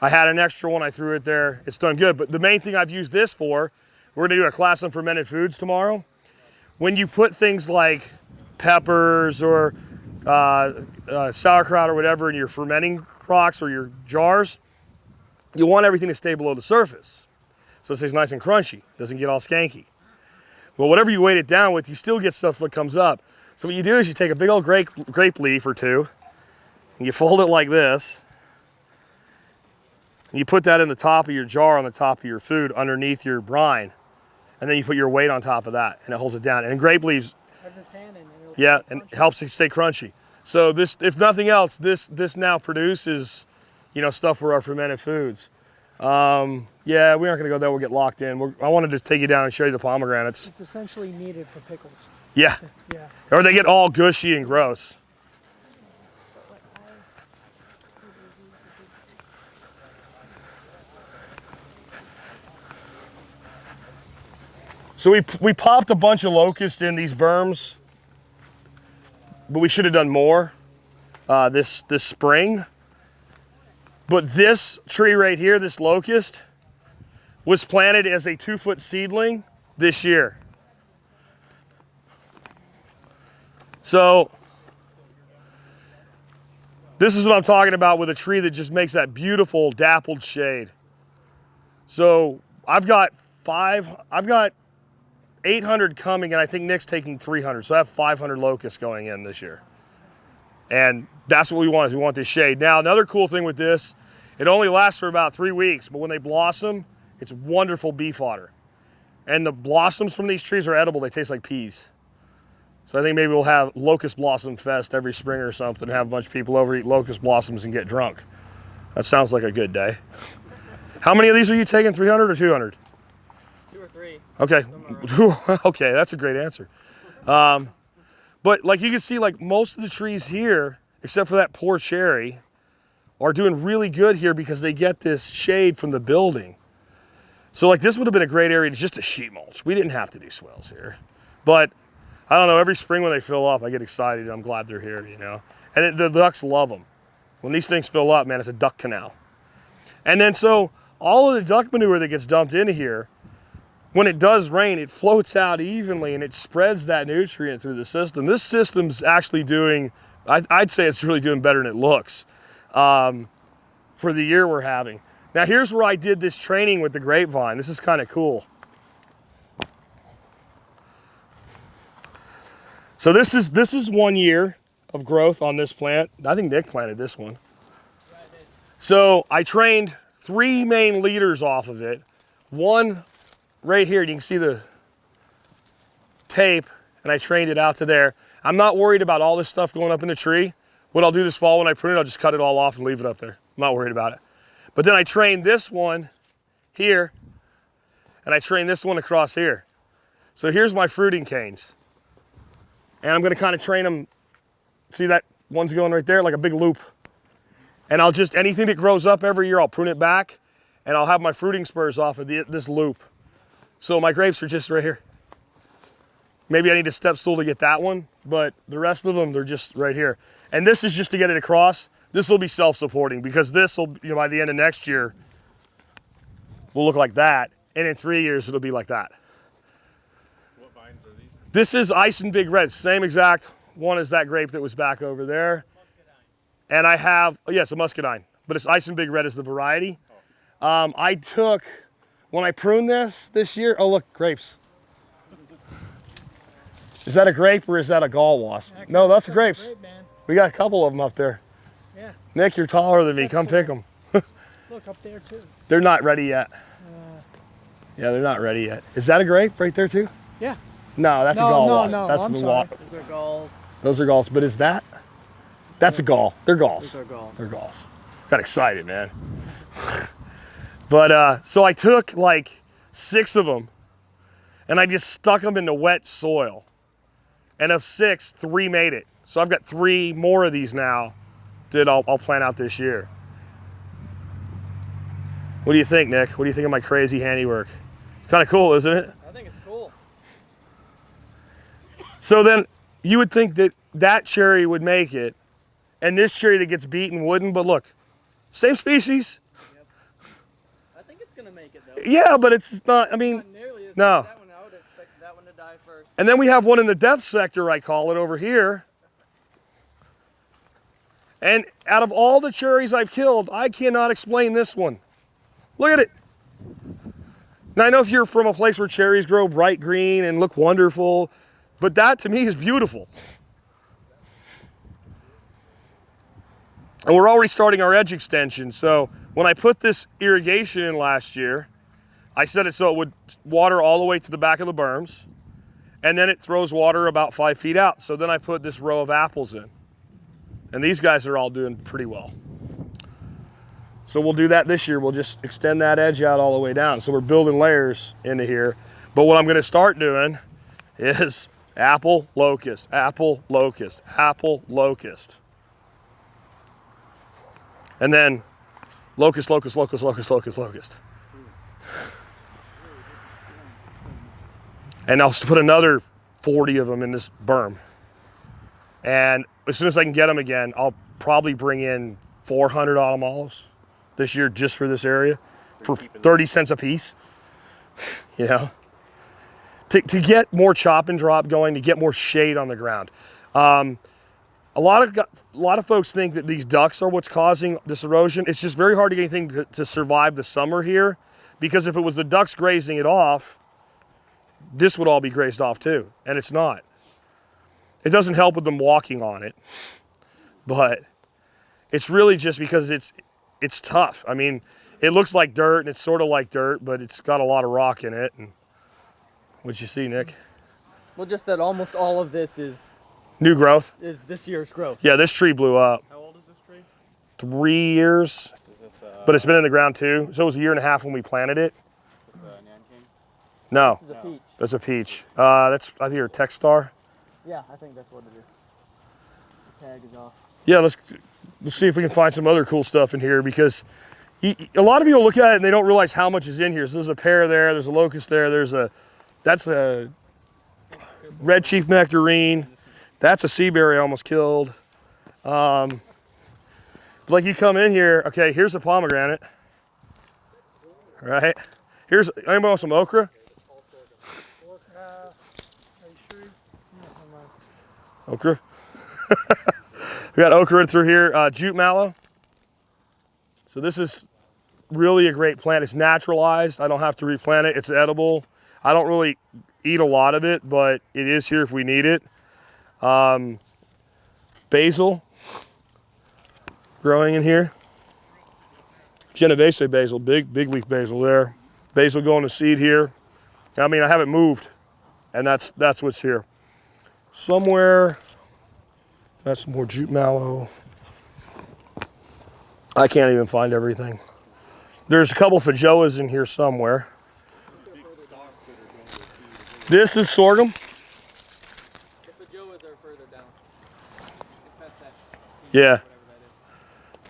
A: I had an extra one, I threw it there. It's done good, but the main thing I've used this for, we're gonna do a class on fermented foods tomorrow. When you put things like peppers or sauerkraut or whatever in your fermenting rocks or your jars, you want everything to stay below the surface. So it stays nice and crunchy, doesn't get all skanky. Well, whatever you weight it down with, you still get stuff that comes up. So what you do is you take a big old grape leaf or two, and you fold it like this, and you put that in the top of your jar on the top of your food underneath your brine, and then you put your weight on top of that, and it holds it down. And grape leaves, yeah, and helps it stay crunchy. So this, if nothing else, this now produces, you know, stuff for our fermented foods. Yeah, we aren't gonna go there, we'll get locked in. I wanted to take you down and show you the pomegranates.
C: It's essentially needed for pickles.
A: Yeah.
C: Yeah.
A: Or they get all gushy and gross. So we popped a bunch of locusts in these berms, but we should have done more this spring. But this tree right here, this locust, was planted as a 2-foot seedling this year. So this is what I'm talking about with a tree that just makes that beautiful dappled shade. So I've got 800 coming, and I think Nick's taking 300. So I have 500 locusts going in this year. And that's what we want, is we want this shade. Now, another cool thing with this, it only lasts for about 3 weeks, but when they blossom, it's wonderful bee fodder. And the blossoms from these trees are edible. They taste like peas. So I think maybe we'll have Locust Blossom Fest every spring or something, have a bunch of people over, eat locust blossoms, and get drunk. That sounds like a good day. How many of these are you taking, 300 or 200?
B: 2 or 3.
A: Okay, okay, that's a great answer. But like you can see, like most of the trees here, except for that poor cherry, are doing really good here because they get this shade from the building. So like this would have been a great area to just a sheet mulch. We didn't have to do swales here. But I don't know, every spring when they fill up, I get excited. I'm glad they're here, you know. And the ducks love them. When these things fill up, man, it's a duck canal. And then so all of the duck manure that gets dumped into here, when it does rain, it floats out evenly and it spreads that nutrient through the system. This system's actually doing, I'd say it's really doing better than it looks for the year we're having. Now here's where I did this training with the grapevine. This is kind of cool. So this is 1 year of growth on this plant. I think Nick planted this one. So I trained 3 main leaders off of it. One right here, you can see the tape, and I trained it out to there. I'm not worried about all this stuff going up in the tree. What I'll do this fall when I prune it, I'll just cut it all off and leave it up there. I'm not worried about it. But then I trained this one here, and I trained this one across here. So here's my fruiting canes. And I'm gonna kind of train them, see that one's going right there, like a big loop. And I'll just, anything that grows up every year, I'll prune it back, and I'll have my fruiting spurs off of this loop. So my grapes are just right here. Maybe I need a step stool to get that one, but the rest of them, they're just right here. And this is just to get it across. This will be self-supporting because this will, you know, by the end of next year, will look like that. And in 3 years, it'll be like that.
I: What vines are these?
A: This is Ison Big Red, same exact one as that grape that was back over there. And I have, oh yeah, it's a muscadine, but it's Ison Big Red is the variety. I took, when I pruned this year, oh look, grapes. Is that a grape or is that a gall wasp? No, that's grapes.
C: Grape, man.
A: We got a couple of them up there.
C: Yeah.
A: Nick, you're taller than me. Come pick them.
C: Look up there too.
A: They're not ready yet. Yeah, they're not ready yet. Is that a grape right there too?
C: Yeah.
A: No, that's a gall wasp. That's
C: I'm
A: the
C: sorry.
B: Those are galls.
A: Those are galls. But is that? That's a gall. They're galls.
B: Those are galls.
A: They're galls. Got excited, man. But so I took like 6 of them and I just stuck them into wet soil. And of 6, 3 made it. So I've got 3 more of these now that I'll plant out this year. What do you think, Nick? What do you think of my crazy handiwork? It's kind of cool, isn't it?
B: I think it's cool.
A: So then you would think that that cherry would make it and this cherry that gets beaten wouldn't, but look, same species.
B: I think it's gonna make it though.
A: Yeah, but it's not, I mean,
B: Not nearly as
A: no.
B: good as that one. I would expect that one to die first.
A: And then we have one in the death sector, I call it, over here. And out of all the cherries I've killed, I cannot explain this one. Look at it. Now I know if you're from a place where cherries grow bright green and look wonderful, but that to me is beautiful. And we're already starting our edge extension. So when I put this irrigation in last year, I set it so it would water all the way to the back of the berms. And then it throws water about 5 feet out. So then I put this row of apples in. And these guys are all doing pretty well. So we'll do that this year. We'll just extend that edge out all the way down. So we're building layers into here. But what I'm gonna start doing is apple, locust, apple, locust, apple, locust. And then locust, locust, locust, locust, locust, locust. And I'll put another 40 of them in this berm. And as soon as I can get them again, I'll probably bring in 400 autumn olives this year just for this area for 30 cents a piece, you know, to get more chop and drop going, to get more shade on the ground. A lot of folks think that these ducks are what's causing this erosion. It's just very hard to get anything to survive the summer here, because if it was the ducks grazing it off, this would all be grazed off too, and it's not. It doesn't help with them walking on it, but it's really just because it's tough. I mean, it looks like dirt and it's sort of like dirt, but it's got a lot of rock in it. And what'd you see, Nick?
B: Well, just that almost all of this is
A: New growth.
B: this year's growth.
A: Yeah, this tree blew up.
D: How old is this tree?
A: 3 years, but it's been in the ground too. So it was 1.5 years when we planted it.
D: This Nanking?
A: No,
B: This is a peach.
A: that's a peach. That's, I think, a Techstar.
B: Yeah, I think that's what it is. The tag is off.
A: Yeah, let's see if we can find some other cool stuff in here, because a lot of people look at it and they don't realize how much is in here. So there's a pear there, there's a locust there, that's a red chief nectarine, that's a sea berry I almost killed. Like you come in here, okay, here's a pomegranate, right? Here's, anybody want some okra?
C: Are you sure?
A: Okra. We got okra through here, jute mallow. So this is really a great plant. It's naturalized. I don't have to replant it. It's edible. I don't really eat a lot of it, but it is here if we need it. Basil growing in here. Genovese basil, big leaf basil there. Basil going to seed here. I mean, I haven't moved, and that's what's here. Somewhere, that's more jute mallow. I can't even find everything. There's a couple feijoas in here somewhere. This is sorghum.
B: The feijoas are further down. Past that.
A: Yeah,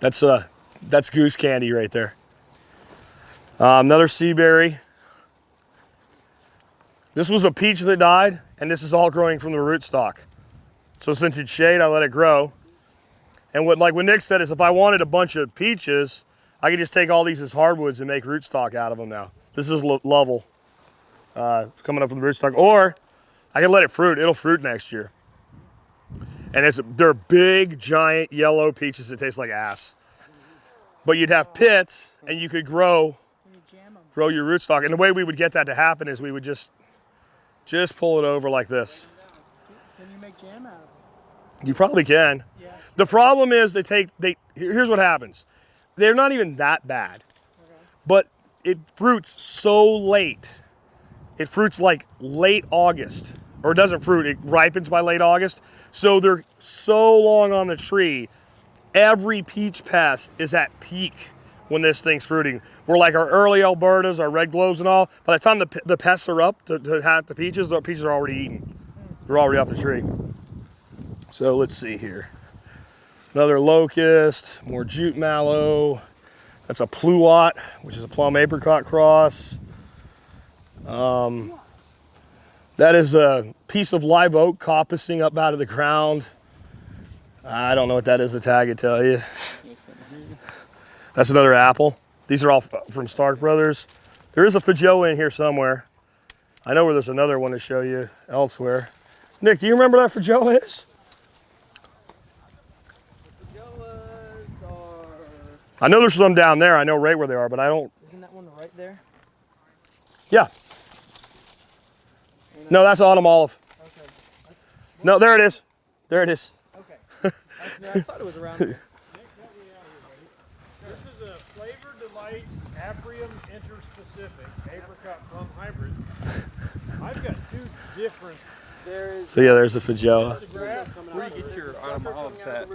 B: Whatever that is.
A: that's goose candy right there. Another sea berry. This was a peach that died, and this is all growing from the rootstock. So since it's shade, I let it grow. And what Nick said is, if I wanted a bunch of peaches, I could just take all these as hardwoods and make rootstock out of them now. This is Lovell coming up from the rootstock. Or I can let it fruit. It'll fruit next year. And they're big, giant, yellow peaches that taste like ass. But you'd have pits, and you could grow your rootstock. And the way we would get that to happen is we would just pull it over like this.
C: Then you make jam out of them.
A: You probably can.
C: Yeah.
A: The problem is here's what happens. They're not even that bad, but it fruits so late. It fruits like late August, or it doesn't fruit, it ripens by late August. So they're so long on the tree. Every peach pest is at peak when this thing's fruiting. We're like our early Albertas, our red globes and all. By the time the pests are up to have the peaches are already eaten. They're already off the tree. So let's see here. Another locust, more jute mallow. That's a pluot, which is a plum apricot cross. That is a piece of live oak coppicing up out of the ground. I don't know what that is, the tag would tell you. That's another apple. These are all from Stark Brothers. There is a Feijoa in here somewhere. I know where there's another one to show you elsewhere. Nick, do you remember where that Feijoa is? I know there's some down there. I know right where they are, but I don't.
B: Isn't that one right there?
A: Yeah. No, that's autumn olive.
B: Okay.
A: No, there it is. There it is.
B: Okay. I thought it was around here.
E: This is a Flavor Delight Aprium Interspecific Apricot Plum Hybrid. I've got two different.
A: So yeah, there's the Feijoa.
I: Where do you get your autumn olives at?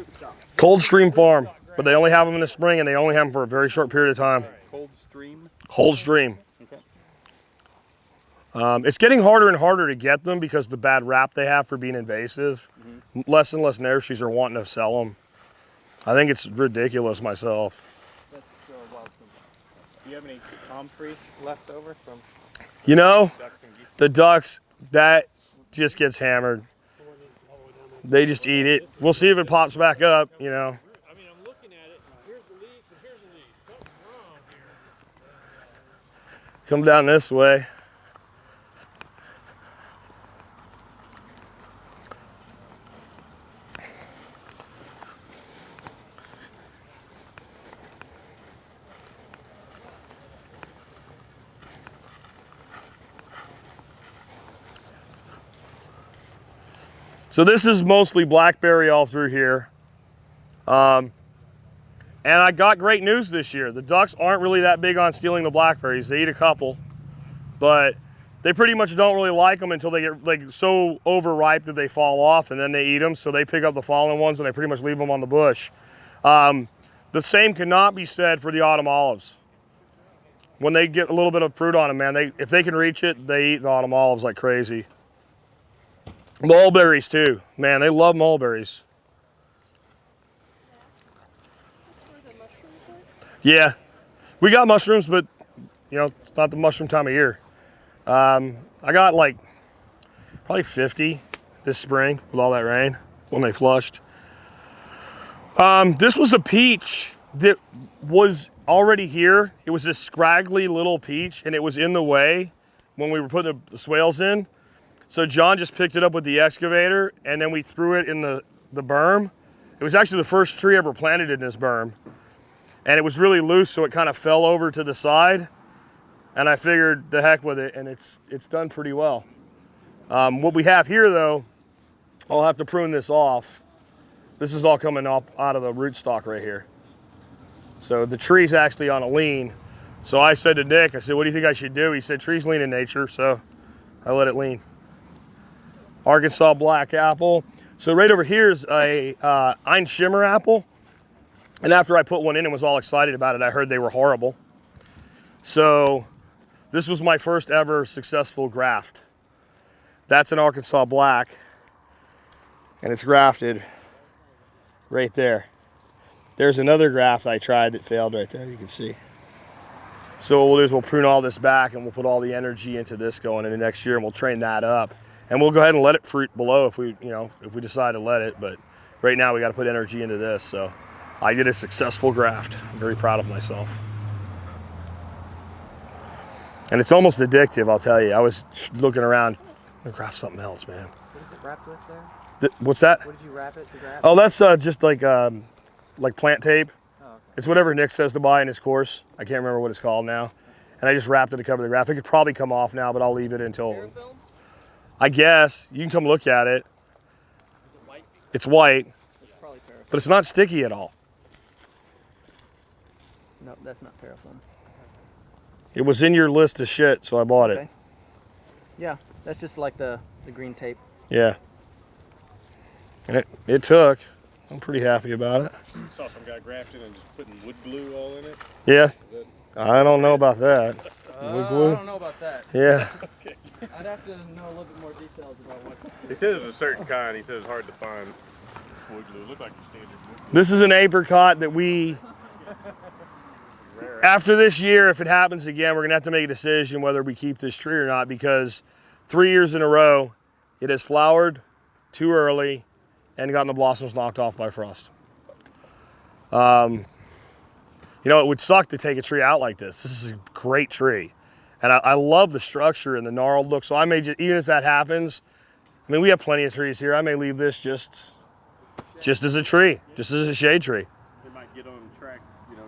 A: Coldstream Farm, but they only have them in the spring and they only have them for a very short period of time.
I: Coldstream?
A: Coldstream.
I: Okay.
A: It's getting harder and harder to get them because the bad rap they have for being invasive. Less and less nurseries are wanting to sell them. I think it's ridiculous myself.
B: That's so wild.
I: Do you have any comfreys left over from
A: You know,
I: ducks and geese?
A: the ducks, that just gets hammered. They just eat it. We'll see if it pops back up, you know.
E: I mean, I'm looking at it. Here's the leaf and here's the leaf. Something's wrong here.
A: Come down this way. So this is mostly blackberry all through here. And I got great news this year. The ducks aren't really that big on stealing the blackberries. They eat a couple, but they pretty much don't really like them until they get like so overripe that they fall off and then they eat them. So they pick up the fallen ones and they pretty much leave them on the bush. The same cannot be said for the autumn olives. When they get a little bit of fruit on them, man, if they can reach it, they eat the autumn olives like crazy. Mulberries too, man, they love mulberries. Yeah, we got mushrooms, but you know, it's not the mushroom time of year. I got like probably 50 this spring with all that rain when they flushed. This was a peach that was already here. It was this scraggly little peach and it was in the way when we were putting the swales in. So John just picked it up with the excavator and then we threw it in the berm. It was actually the first tree ever planted in this berm. And it was really loose, so it kind of fell over to the side. And I figured the heck with it, and it's done pretty well. What we have here though, I'll have to prune this off. This is all coming up out of the rootstock right here. So the tree's actually on a lean. So I said to Nick, I said, what do you think I should do? He said, trees lean in nature, so I let it lean. Arkansas black apple. So right over here is a Ein Shimmer apple. And after I put one in and was all excited about it, I heard they were horrible. So this was my first ever successful graft. That's an Arkansas black. And it's grafted right there. There's another graft I tried that failed right there, you can see. So what we'll do is we'll prune all this back and we'll put all the energy into this going into next year and we'll train that up. And we'll go ahead and let it fruit below if we decide to let it. But right now we got to put energy into this. So I did a successful graft. I'm very proud of myself. And it's almost addictive, I'll tell you. I was looking around. I'm gonna graft something else, man.
B: What is it wrapped with there?
A: What's that?
B: What did you wrap it to grab?
A: Oh, that's just like plant tape.
B: Oh, okay.
A: It's whatever Nick says to buy in his course. I can't remember what it's called now. And I just wrapped it to cover the graft. It could probably come off now, but I'll leave it until...
B: Parafilm?
A: I guess. You can come look at it. It's white,
B: It's probably paraffin.
A: but it's not sticky at all.
B: No, that's not paraffin.
A: It was in your list of shit, so I bought it.
B: Okay. Yeah, that's just like the green tape.
A: Yeah. And it took. I'm pretty happy about it.
E: Saw some guy grafting and just putting wood glue all in it.
A: Yeah.
E: Good.
A: I don't know about that. Wood
B: I
A: glue?
B: don't know about that.
A: Yeah.
B: I'd have to know a little bit more details about what.
E: He said it was a certain kind. He said it's hard to find wood glue. It looked like your standard wood glue.
A: This is an apricot that we, after this year, if it happens again, we're going to have to make a decision whether we keep this tree or not, because 3 years in a row, it has flowered too early and gotten the blossoms knocked off by frost. You know, it would suck to take a tree out like this. This is a great tree. And I love the structure and the gnarled look. So I may just, even if that happens, I mean, we have plenty of trees here. I may leave this just as a tree, just as a shade tree.
E: They might get on track,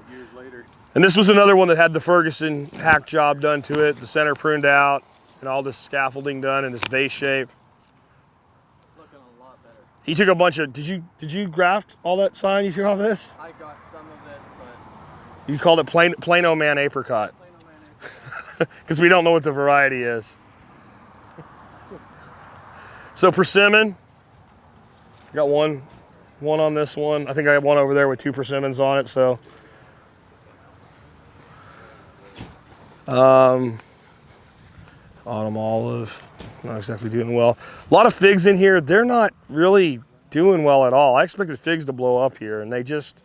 E: years later.
A: And this was another one that had the Ferguson hack job done to it, the center pruned out, and all this scaffolding done in this vase shape.
B: It's looking a lot better.
A: He took a bunch of, did you graft all that sign you took off this?
B: I got some of it, but
A: You called it Plano Man apricot. Because we don't know what the variety is. So persimmon, got one on this one. I think I have one over there with 2 persimmons on it, so. Autumn olive, not exactly doing well. A lot of figs in here. They're not really doing well at all. I expected figs to blow up here, and they just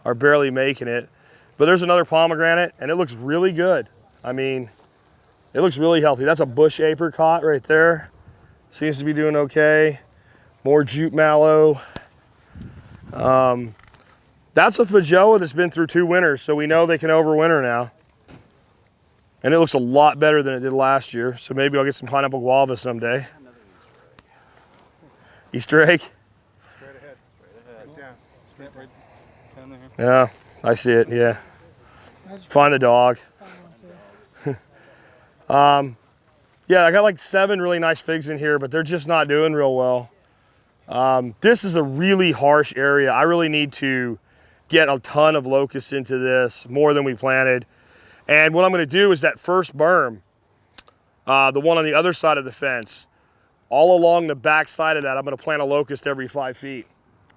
A: are barely making it. But there's another pomegranate, and it looks really good. I mean, it looks really healthy. That's a bush apricot right there. Seems to be doing okay. More jute mallow. That's a feijoa that's been through 2 winters, so we know they can overwinter now. And it looks a lot better than it did last year, so maybe I'll get some pineapple guava someday. Easter egg?
I: Straight ahead. Right down. Straight right down there.
A: Yeah, I see it, yeah. Find the dog. Yeah, I got like 7 really nice figs in here, but they're just not doing real well. This is a really harsh area. I really need to get a ton of locusts into this, more than we planted. And what I'm gonna do is that first berm, the one on the other side of the fence, all along the back side of that, I'm gonna plant a locust every 5 feet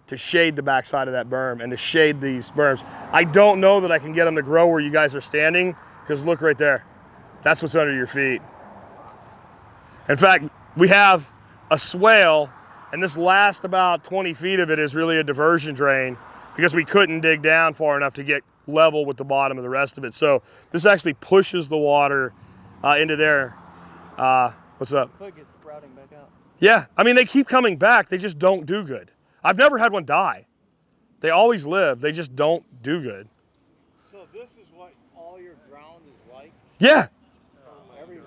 A: to shade the back side of that berm and to shade these berms. I don't know that I can get them to grow where you guys are standing, because look right there. That's what's under your feet. In fact, we have a swale, and this last about 20 feet of it is really a diversion drain because we couldn't dig down far enough to get level with the bottom of the rest of it. So this actually pushes the water into there. What's up?
B: foot gets sprouting back out.
A: Yeah, I mean, they keep coming back. They just don't do good. I've never had one die. They always live. They just don't do good.
H: So this is what all your ground is like
A: Yeah.
H: everywhere.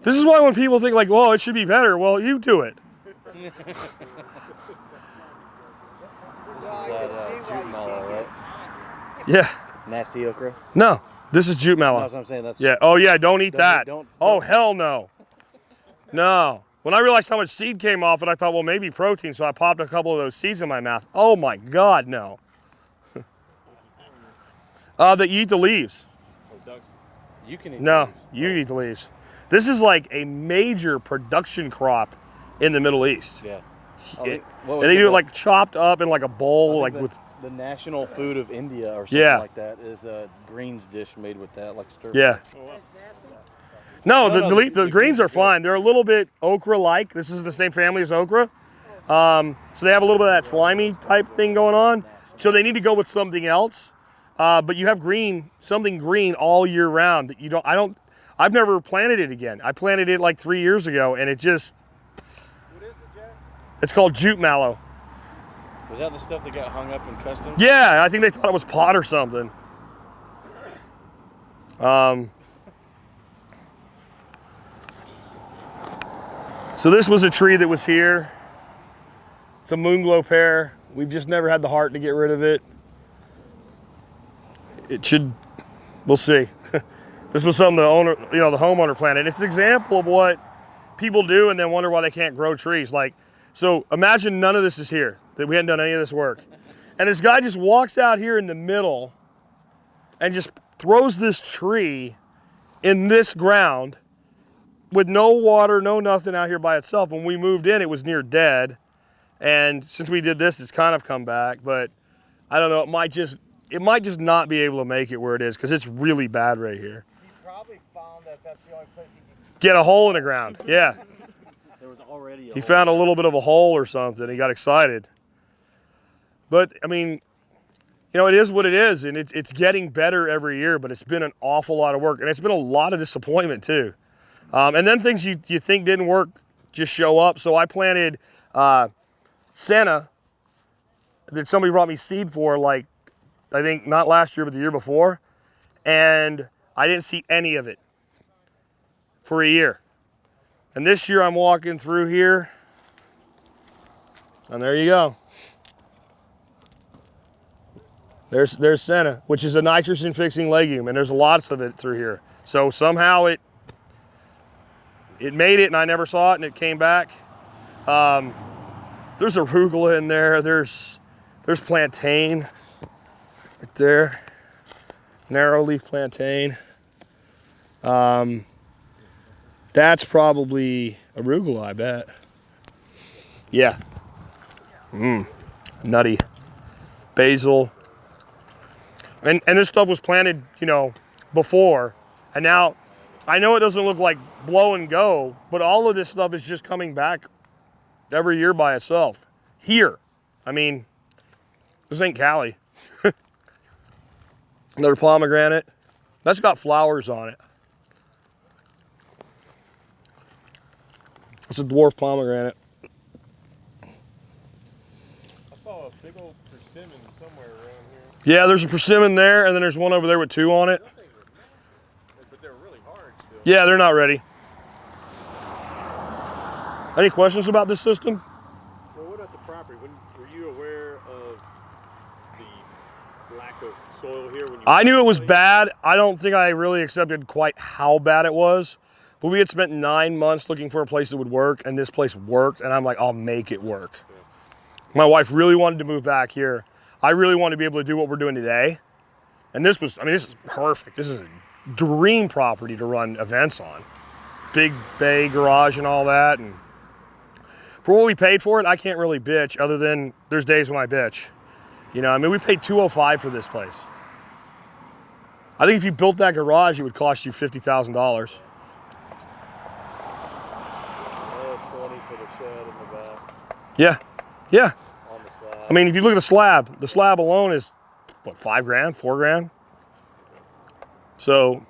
A: This is why when people think like, well, it should be better, well, you do it.
H: This is that jute mallow, right?
A: Yeah.
H: Nasty okra.
A: No, this is jute mallow.
H: That's what I'm saying. That's
A: Yeah. Oh yeah. Don't eat that.
H: don't-
A: Oh hell no. No. When I realized how much seed came off it, I thought, well, maybe protein. So I popped a couple of those seeds in my mouth. Oh my God, no. They eat the leaves.
H: You can eat
A: No,
H: these.
A: you eat the leaves. This is like a major production crop in the Middle East.
H: Yeah.
A: It-
H: What was
A: and they do it
H: the-
A: like chopped up in like a
H: I
A: bowl,
H: think
A: like
H: the,
A: with
H: the national food of India or something
A: Yeah.
H: like that is a greens dish made with that, like stir.
A: yeah.
C: It's nasty.
A: No,
H: No,
A: the greens are fine. They're a little bit okra-like. This is the same family as okra. So they have a little bit of that slimy type thing going on. So they need to go with something else. But you have something green all year round that you don't, I've never planted it again. I planted it like 3 years ago and it just,
F: What is it, Jack?
A: it's called jute mallow.
H: Was that the stuff that got hung up in customs?
A: Yeah, I think they thought it was pot or something. So this was a tree that was here. It's a moonglow pear. We've just never had the heart to get rid of it. It should, we'll see. This was something the owner, the homeowner planted. It's an example of what people do and then wonder why they can't grow trees. Like, so imagine none of this is here. that we hadn't done any of this work. And this guy just walks out here in the middle and just throws this tree in this ground with no water, no nothing out here by itself. When we moved in, it was near dead. And since we did this, it's kind of come back, but I don't know, it might just not be able to make it where it is because it's really bad right here.
H: He probably found that that's the only place he could
A: Get a hole in the ground, yeah.
J: There was already
A: He found a little bit of a hole or something. He got excited. But, I mean, you know, it is what it is, and it's getting better every year, but it's been an awful lot of work, and it's been a lot of disappointment, too. And then things you think didn't work just show up. So I planted senna that somebody brought me seed for, like, I think not last year, but the year before, and I didn't see any of it for a year. And this year I'm walking through here, and there you go. There's senna, which is a nitrogen fixing legume, and there's lots of it through here. So somehow it made it, and I never saw it, and it came back. There's arugula in there. There's plantain right there, narrow leaf plantain. That's probably arugula, I bet. Yeah. Nutty. Basil. And this stuff was planted, you know, before. And now, I know it doesn't look like blow and go, but all of this stuff is just coming back every year by itself. Here. I mean, this ain't Cali. Another pomegranate. That's got flowers on it. It's a dwarf pomegranate.
E: I saw a big old persimmon somewhere around here.
A: Yeah, there's a persimmon there, and then there's one over there with 2 on it.
E: But they're really hard still.
A: Yeah, they're not ready. Any questions about this system?
E: Well, what about the property? Were you aware of the lack of soil here when you...
A: I knew it was bad. I don't think I really accepted quite how bad it was. But we had spent 9 months looking for a place that would work, and this place worked, and I'm like, I'll make it work. Yeah. My wife really wanted to move back here. I really wanted to be able to do what we're doing today. And this was, I mean, this is perfect. This is a dream property to run events on. Big bay garage and all that. And for what we paid for it, I can't really bitch, other than there's days when I bitch. You know, I mean, we paid $205 for this place. I think if you built that garage, it would cost you $50,000. Yeah, yeah.
E: On the slab.
A: I mean, if you look at the slab alone is, what, $5 grand, $4 grand? So,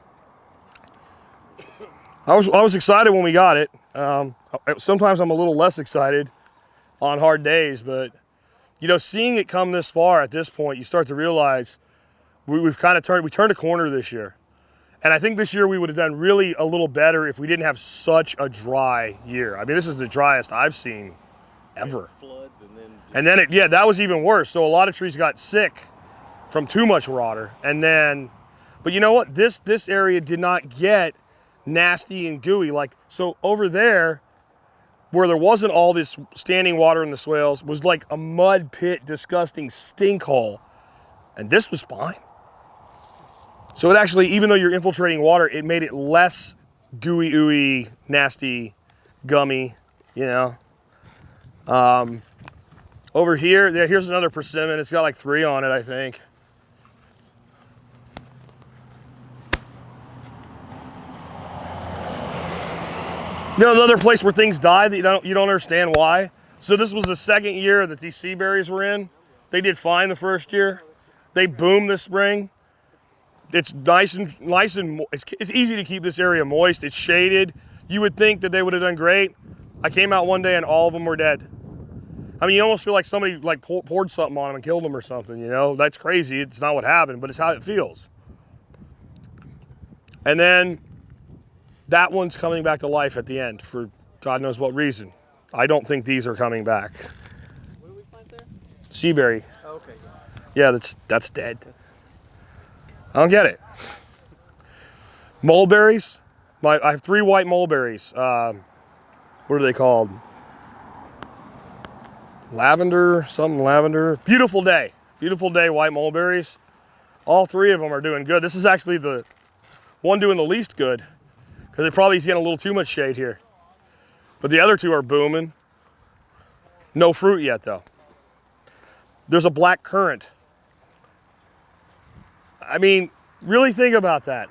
A: I was excited when we got it. Sometimes I'm a little less excited on hard days, but, you know, seeing it come this far at this point, you start to realize we've kind of turned a corner this year. And I think this year we would have done really a little better if we didn't have such a dry year. I mean, this is the driest I've seen ever.
E: Floods
A: and then that was even worse. So a lot of trees got sick from too much water. And then, but you know what? This area did not get nasty and gooey. Like, so over there, where there wasn't all this standing water in the swales, was like a mud pit, disgusting stink hole. And this was fine. So it actually, even though you're infiltrating water, it made it less gooey, ooey, nasty, gummy, you know. Over here, here's another persimmon. It's got like 3 on it, I think. You know, another place where things die that you don't understand why. So this was the 2nd year that these sea berries were in. They did fine the 1st year. They boomed this spring. It's nice and it's easy to keep this area moist. It's shaded. You would think that they would have done great. I came out one day and all of them were dead. I mean, you almost feel like somebody like poured something on them and killed them or something, you know? That's crazy. It's not what happened, but it's how it feels. And then that one's coming back to life at the end for God knows what reason. I don't think these are coming back.
B: What did we plant there?
A: Seaberry.
B: Oh, okay.
A: Yeah, that's dead. I don't get it. Mulberries. I have 3 white mulberries. What are they called? lavender, something lavender. Beautiful day, white mulberries. All three of them are doing good. This is actually the one doing the least good because it probably is getting a little too much shade here. But the other two are booming. No fruit yet though. There's a black currant. I mean, really think about that.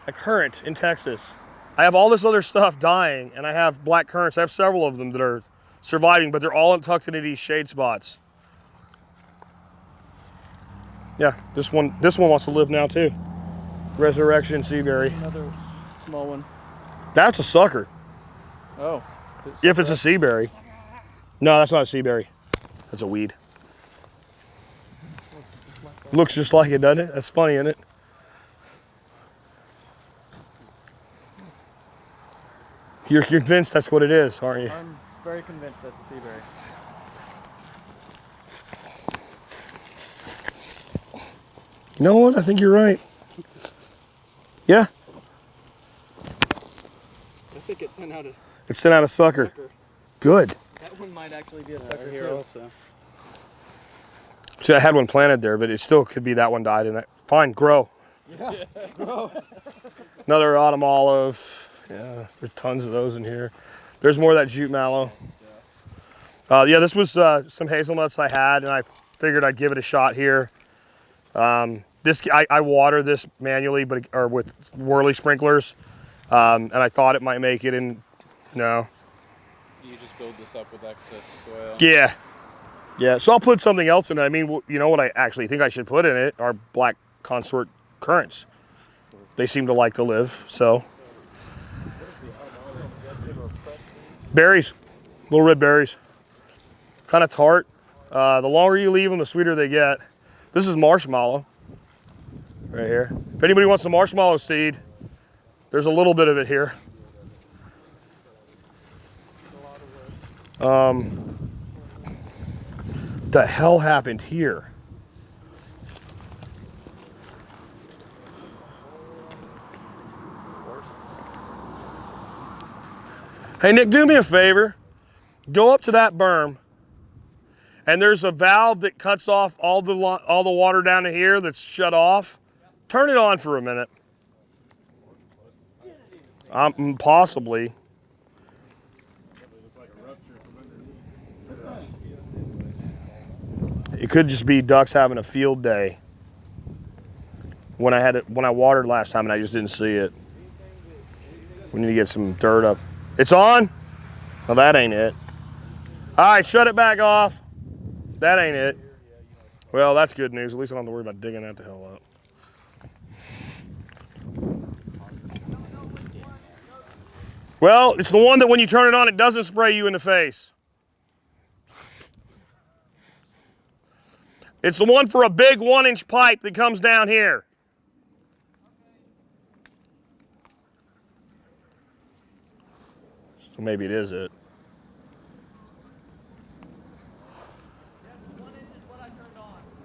A: A currant in Texas. I have all this other stuff dying and I have black currants. I have several of them that are surviving, but they're all tucked into these shade spots. Yeah, this one wants to live now too. Resurrection Seaberry.
B: Another small one.
A: That's a sucker.
B: Oh.
A: If it's a Seaberry. No, that's not a Seaberry. That's a weed. Looks just like it, doesn't it? That's funny, isn't it? You're convinced that's what it is, aren't you?
B: I'm very convinced that's a Seaberry.
A: You know what? I think you're right. Yeah.
B: I think it sent out a
A: It sent out a sucker. Good.
B: That one might actually be a sucker here also.
A: See, I had one planted there, but it still could be that one died in that. Fine, grow.
B: Yeah, grow.
A: Another autumn olive. Yeah, there's tons of those in here. There's more of that jute mallow. Yeah, this was some hazelnuts I had, and I figured I'd give it a shot here. I water this manually, or with Whirly sprinklers, and I thought it might make it, and no.
I: You just build this up with excess soil.
A: Yeah. Yeah, so I'll put something else in it. I mean, you know what I actually think I should put in it are black consort currants. They seem to like to live, so. Berries, little red berries. Kind of tart. The longer you leave them, the sweeter they get. This is marshmallow, right here. If anybody wants the marshmallow seed, there's a little bit of it here. The hell happened here? Hey Nick, do me a favor. Go up to that berm, and there's a valve that cuts off all the water down to here that's shut off. Turn it on for a minute. Possibly. It could just be ducks having a field day. When I watered last time and I just didn't see it. We need to get some dirt up. It's on? Well, that ain't it. All right, shut it back off. That ain't it. Well, that's good news. At least I don't have to worry about digging that the hell up. Well, it's the one that when you turn it on, it doesn't spray you in the face. It's the one for a big 1-inch pipe that comes down here. So maybe it is it.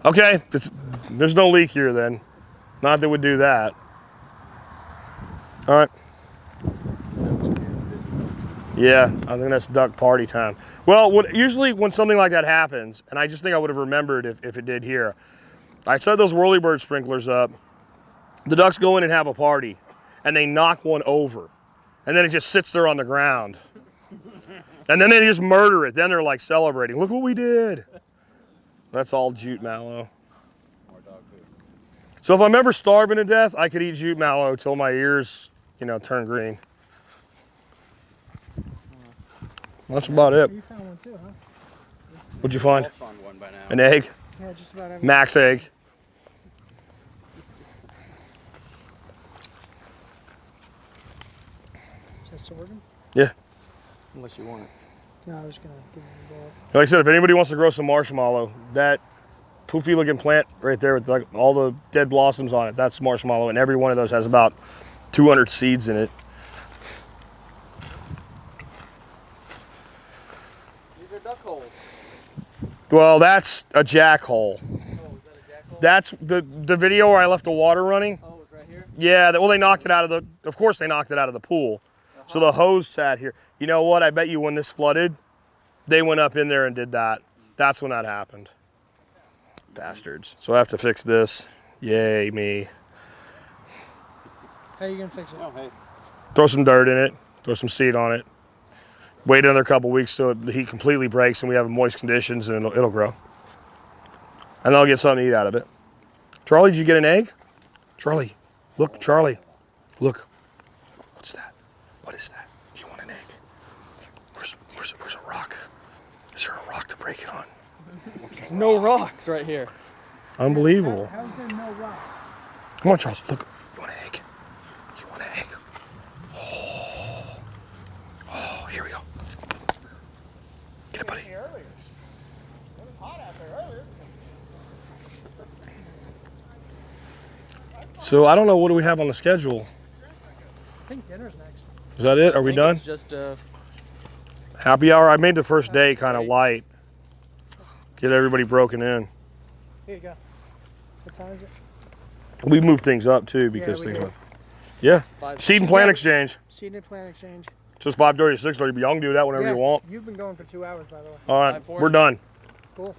A: Okay, there's no leak here then. Not that it would do that. All right. Yeah, I think that's duck party time. Well, usually when something like that happens, and I just think I would have remembered if it did here, I set those whirlybird sprinklers up, the ducks go in and have a party, and they knock one over, and then it just sits there on the ground. And then they just murder it. Then they're like celebrating. Look what we did. That's all jute mallow. So if I'm ever starving to death, I could eat jute mallow till my ears, turn green. That's about it.
C: You found one too, huh?
A: What'd you find?
D: I found one by now.
A: An egg?
C: Yeah, just about every.
A: Max egg.
C: Is that sorghum?
A: Yeah.
B: Unless you want it.
C: No, I was gonna give it a go.
A: Like I said, if anybody wants to grow some marshmallow, that poofy looking plant right there with like all the dead blossoms on it, that's marshmallow, and every one of those has about 200 seeds in it.
B: These are duck holes.
A: Well, that's a jack hole.
B: Oh, is that a jack hole?
A: That's the video where I left the water running.
B: Oh, it's right here?
A: Yeah, well, they knocked it out of course they knocked it out of the pool. So the hose sat here. You know what? I bet you when this flooded, they went up in there and did that. That's when that happened. Bastards. So I have to fix this. Yay, me.
C: How you gonna fix it?
F: Oh, hey.
A: Throw some dirt in it. Throw some seed on it. Wait another couple weeks till the heat completely breaks and we have moist conditions, and it'll grow. And I'll get something to eat out of it. Charlie, did you get an egg? Charlie, look, Charlie, look. What's that? What is that? Do you want an egg? Where's a rock? Is there a rock to break it on?
B: There's no rocks right here.
A: Unbelievable.
C: How's there no rock?
A: Come on, Charles, look. You want an egg? You want an egg? Oh, here we go. Get it, buddy. So I don't know, what do we have on the schedule?
C: I think dinner's next.
A: Is that it? Are we done?
B: It's just
A: Happy hour. I made the first day kind of light. Get everybody broken in.
C: Here you go. What time is it?
A: We moved things up too because
C: we
A: things
C: did.
A: went. Yeah.
B: Five.
A: Seed and plant exchange.
C: Seed and plant exchange.
A: Just 5:30 to 6:30, but y'all can do that whenever
C: Yeah,
A: you want.
C: You've been going for 2 hours, by the way.
A: All right,
B: 5:40.
A: we're done.
C: Cool.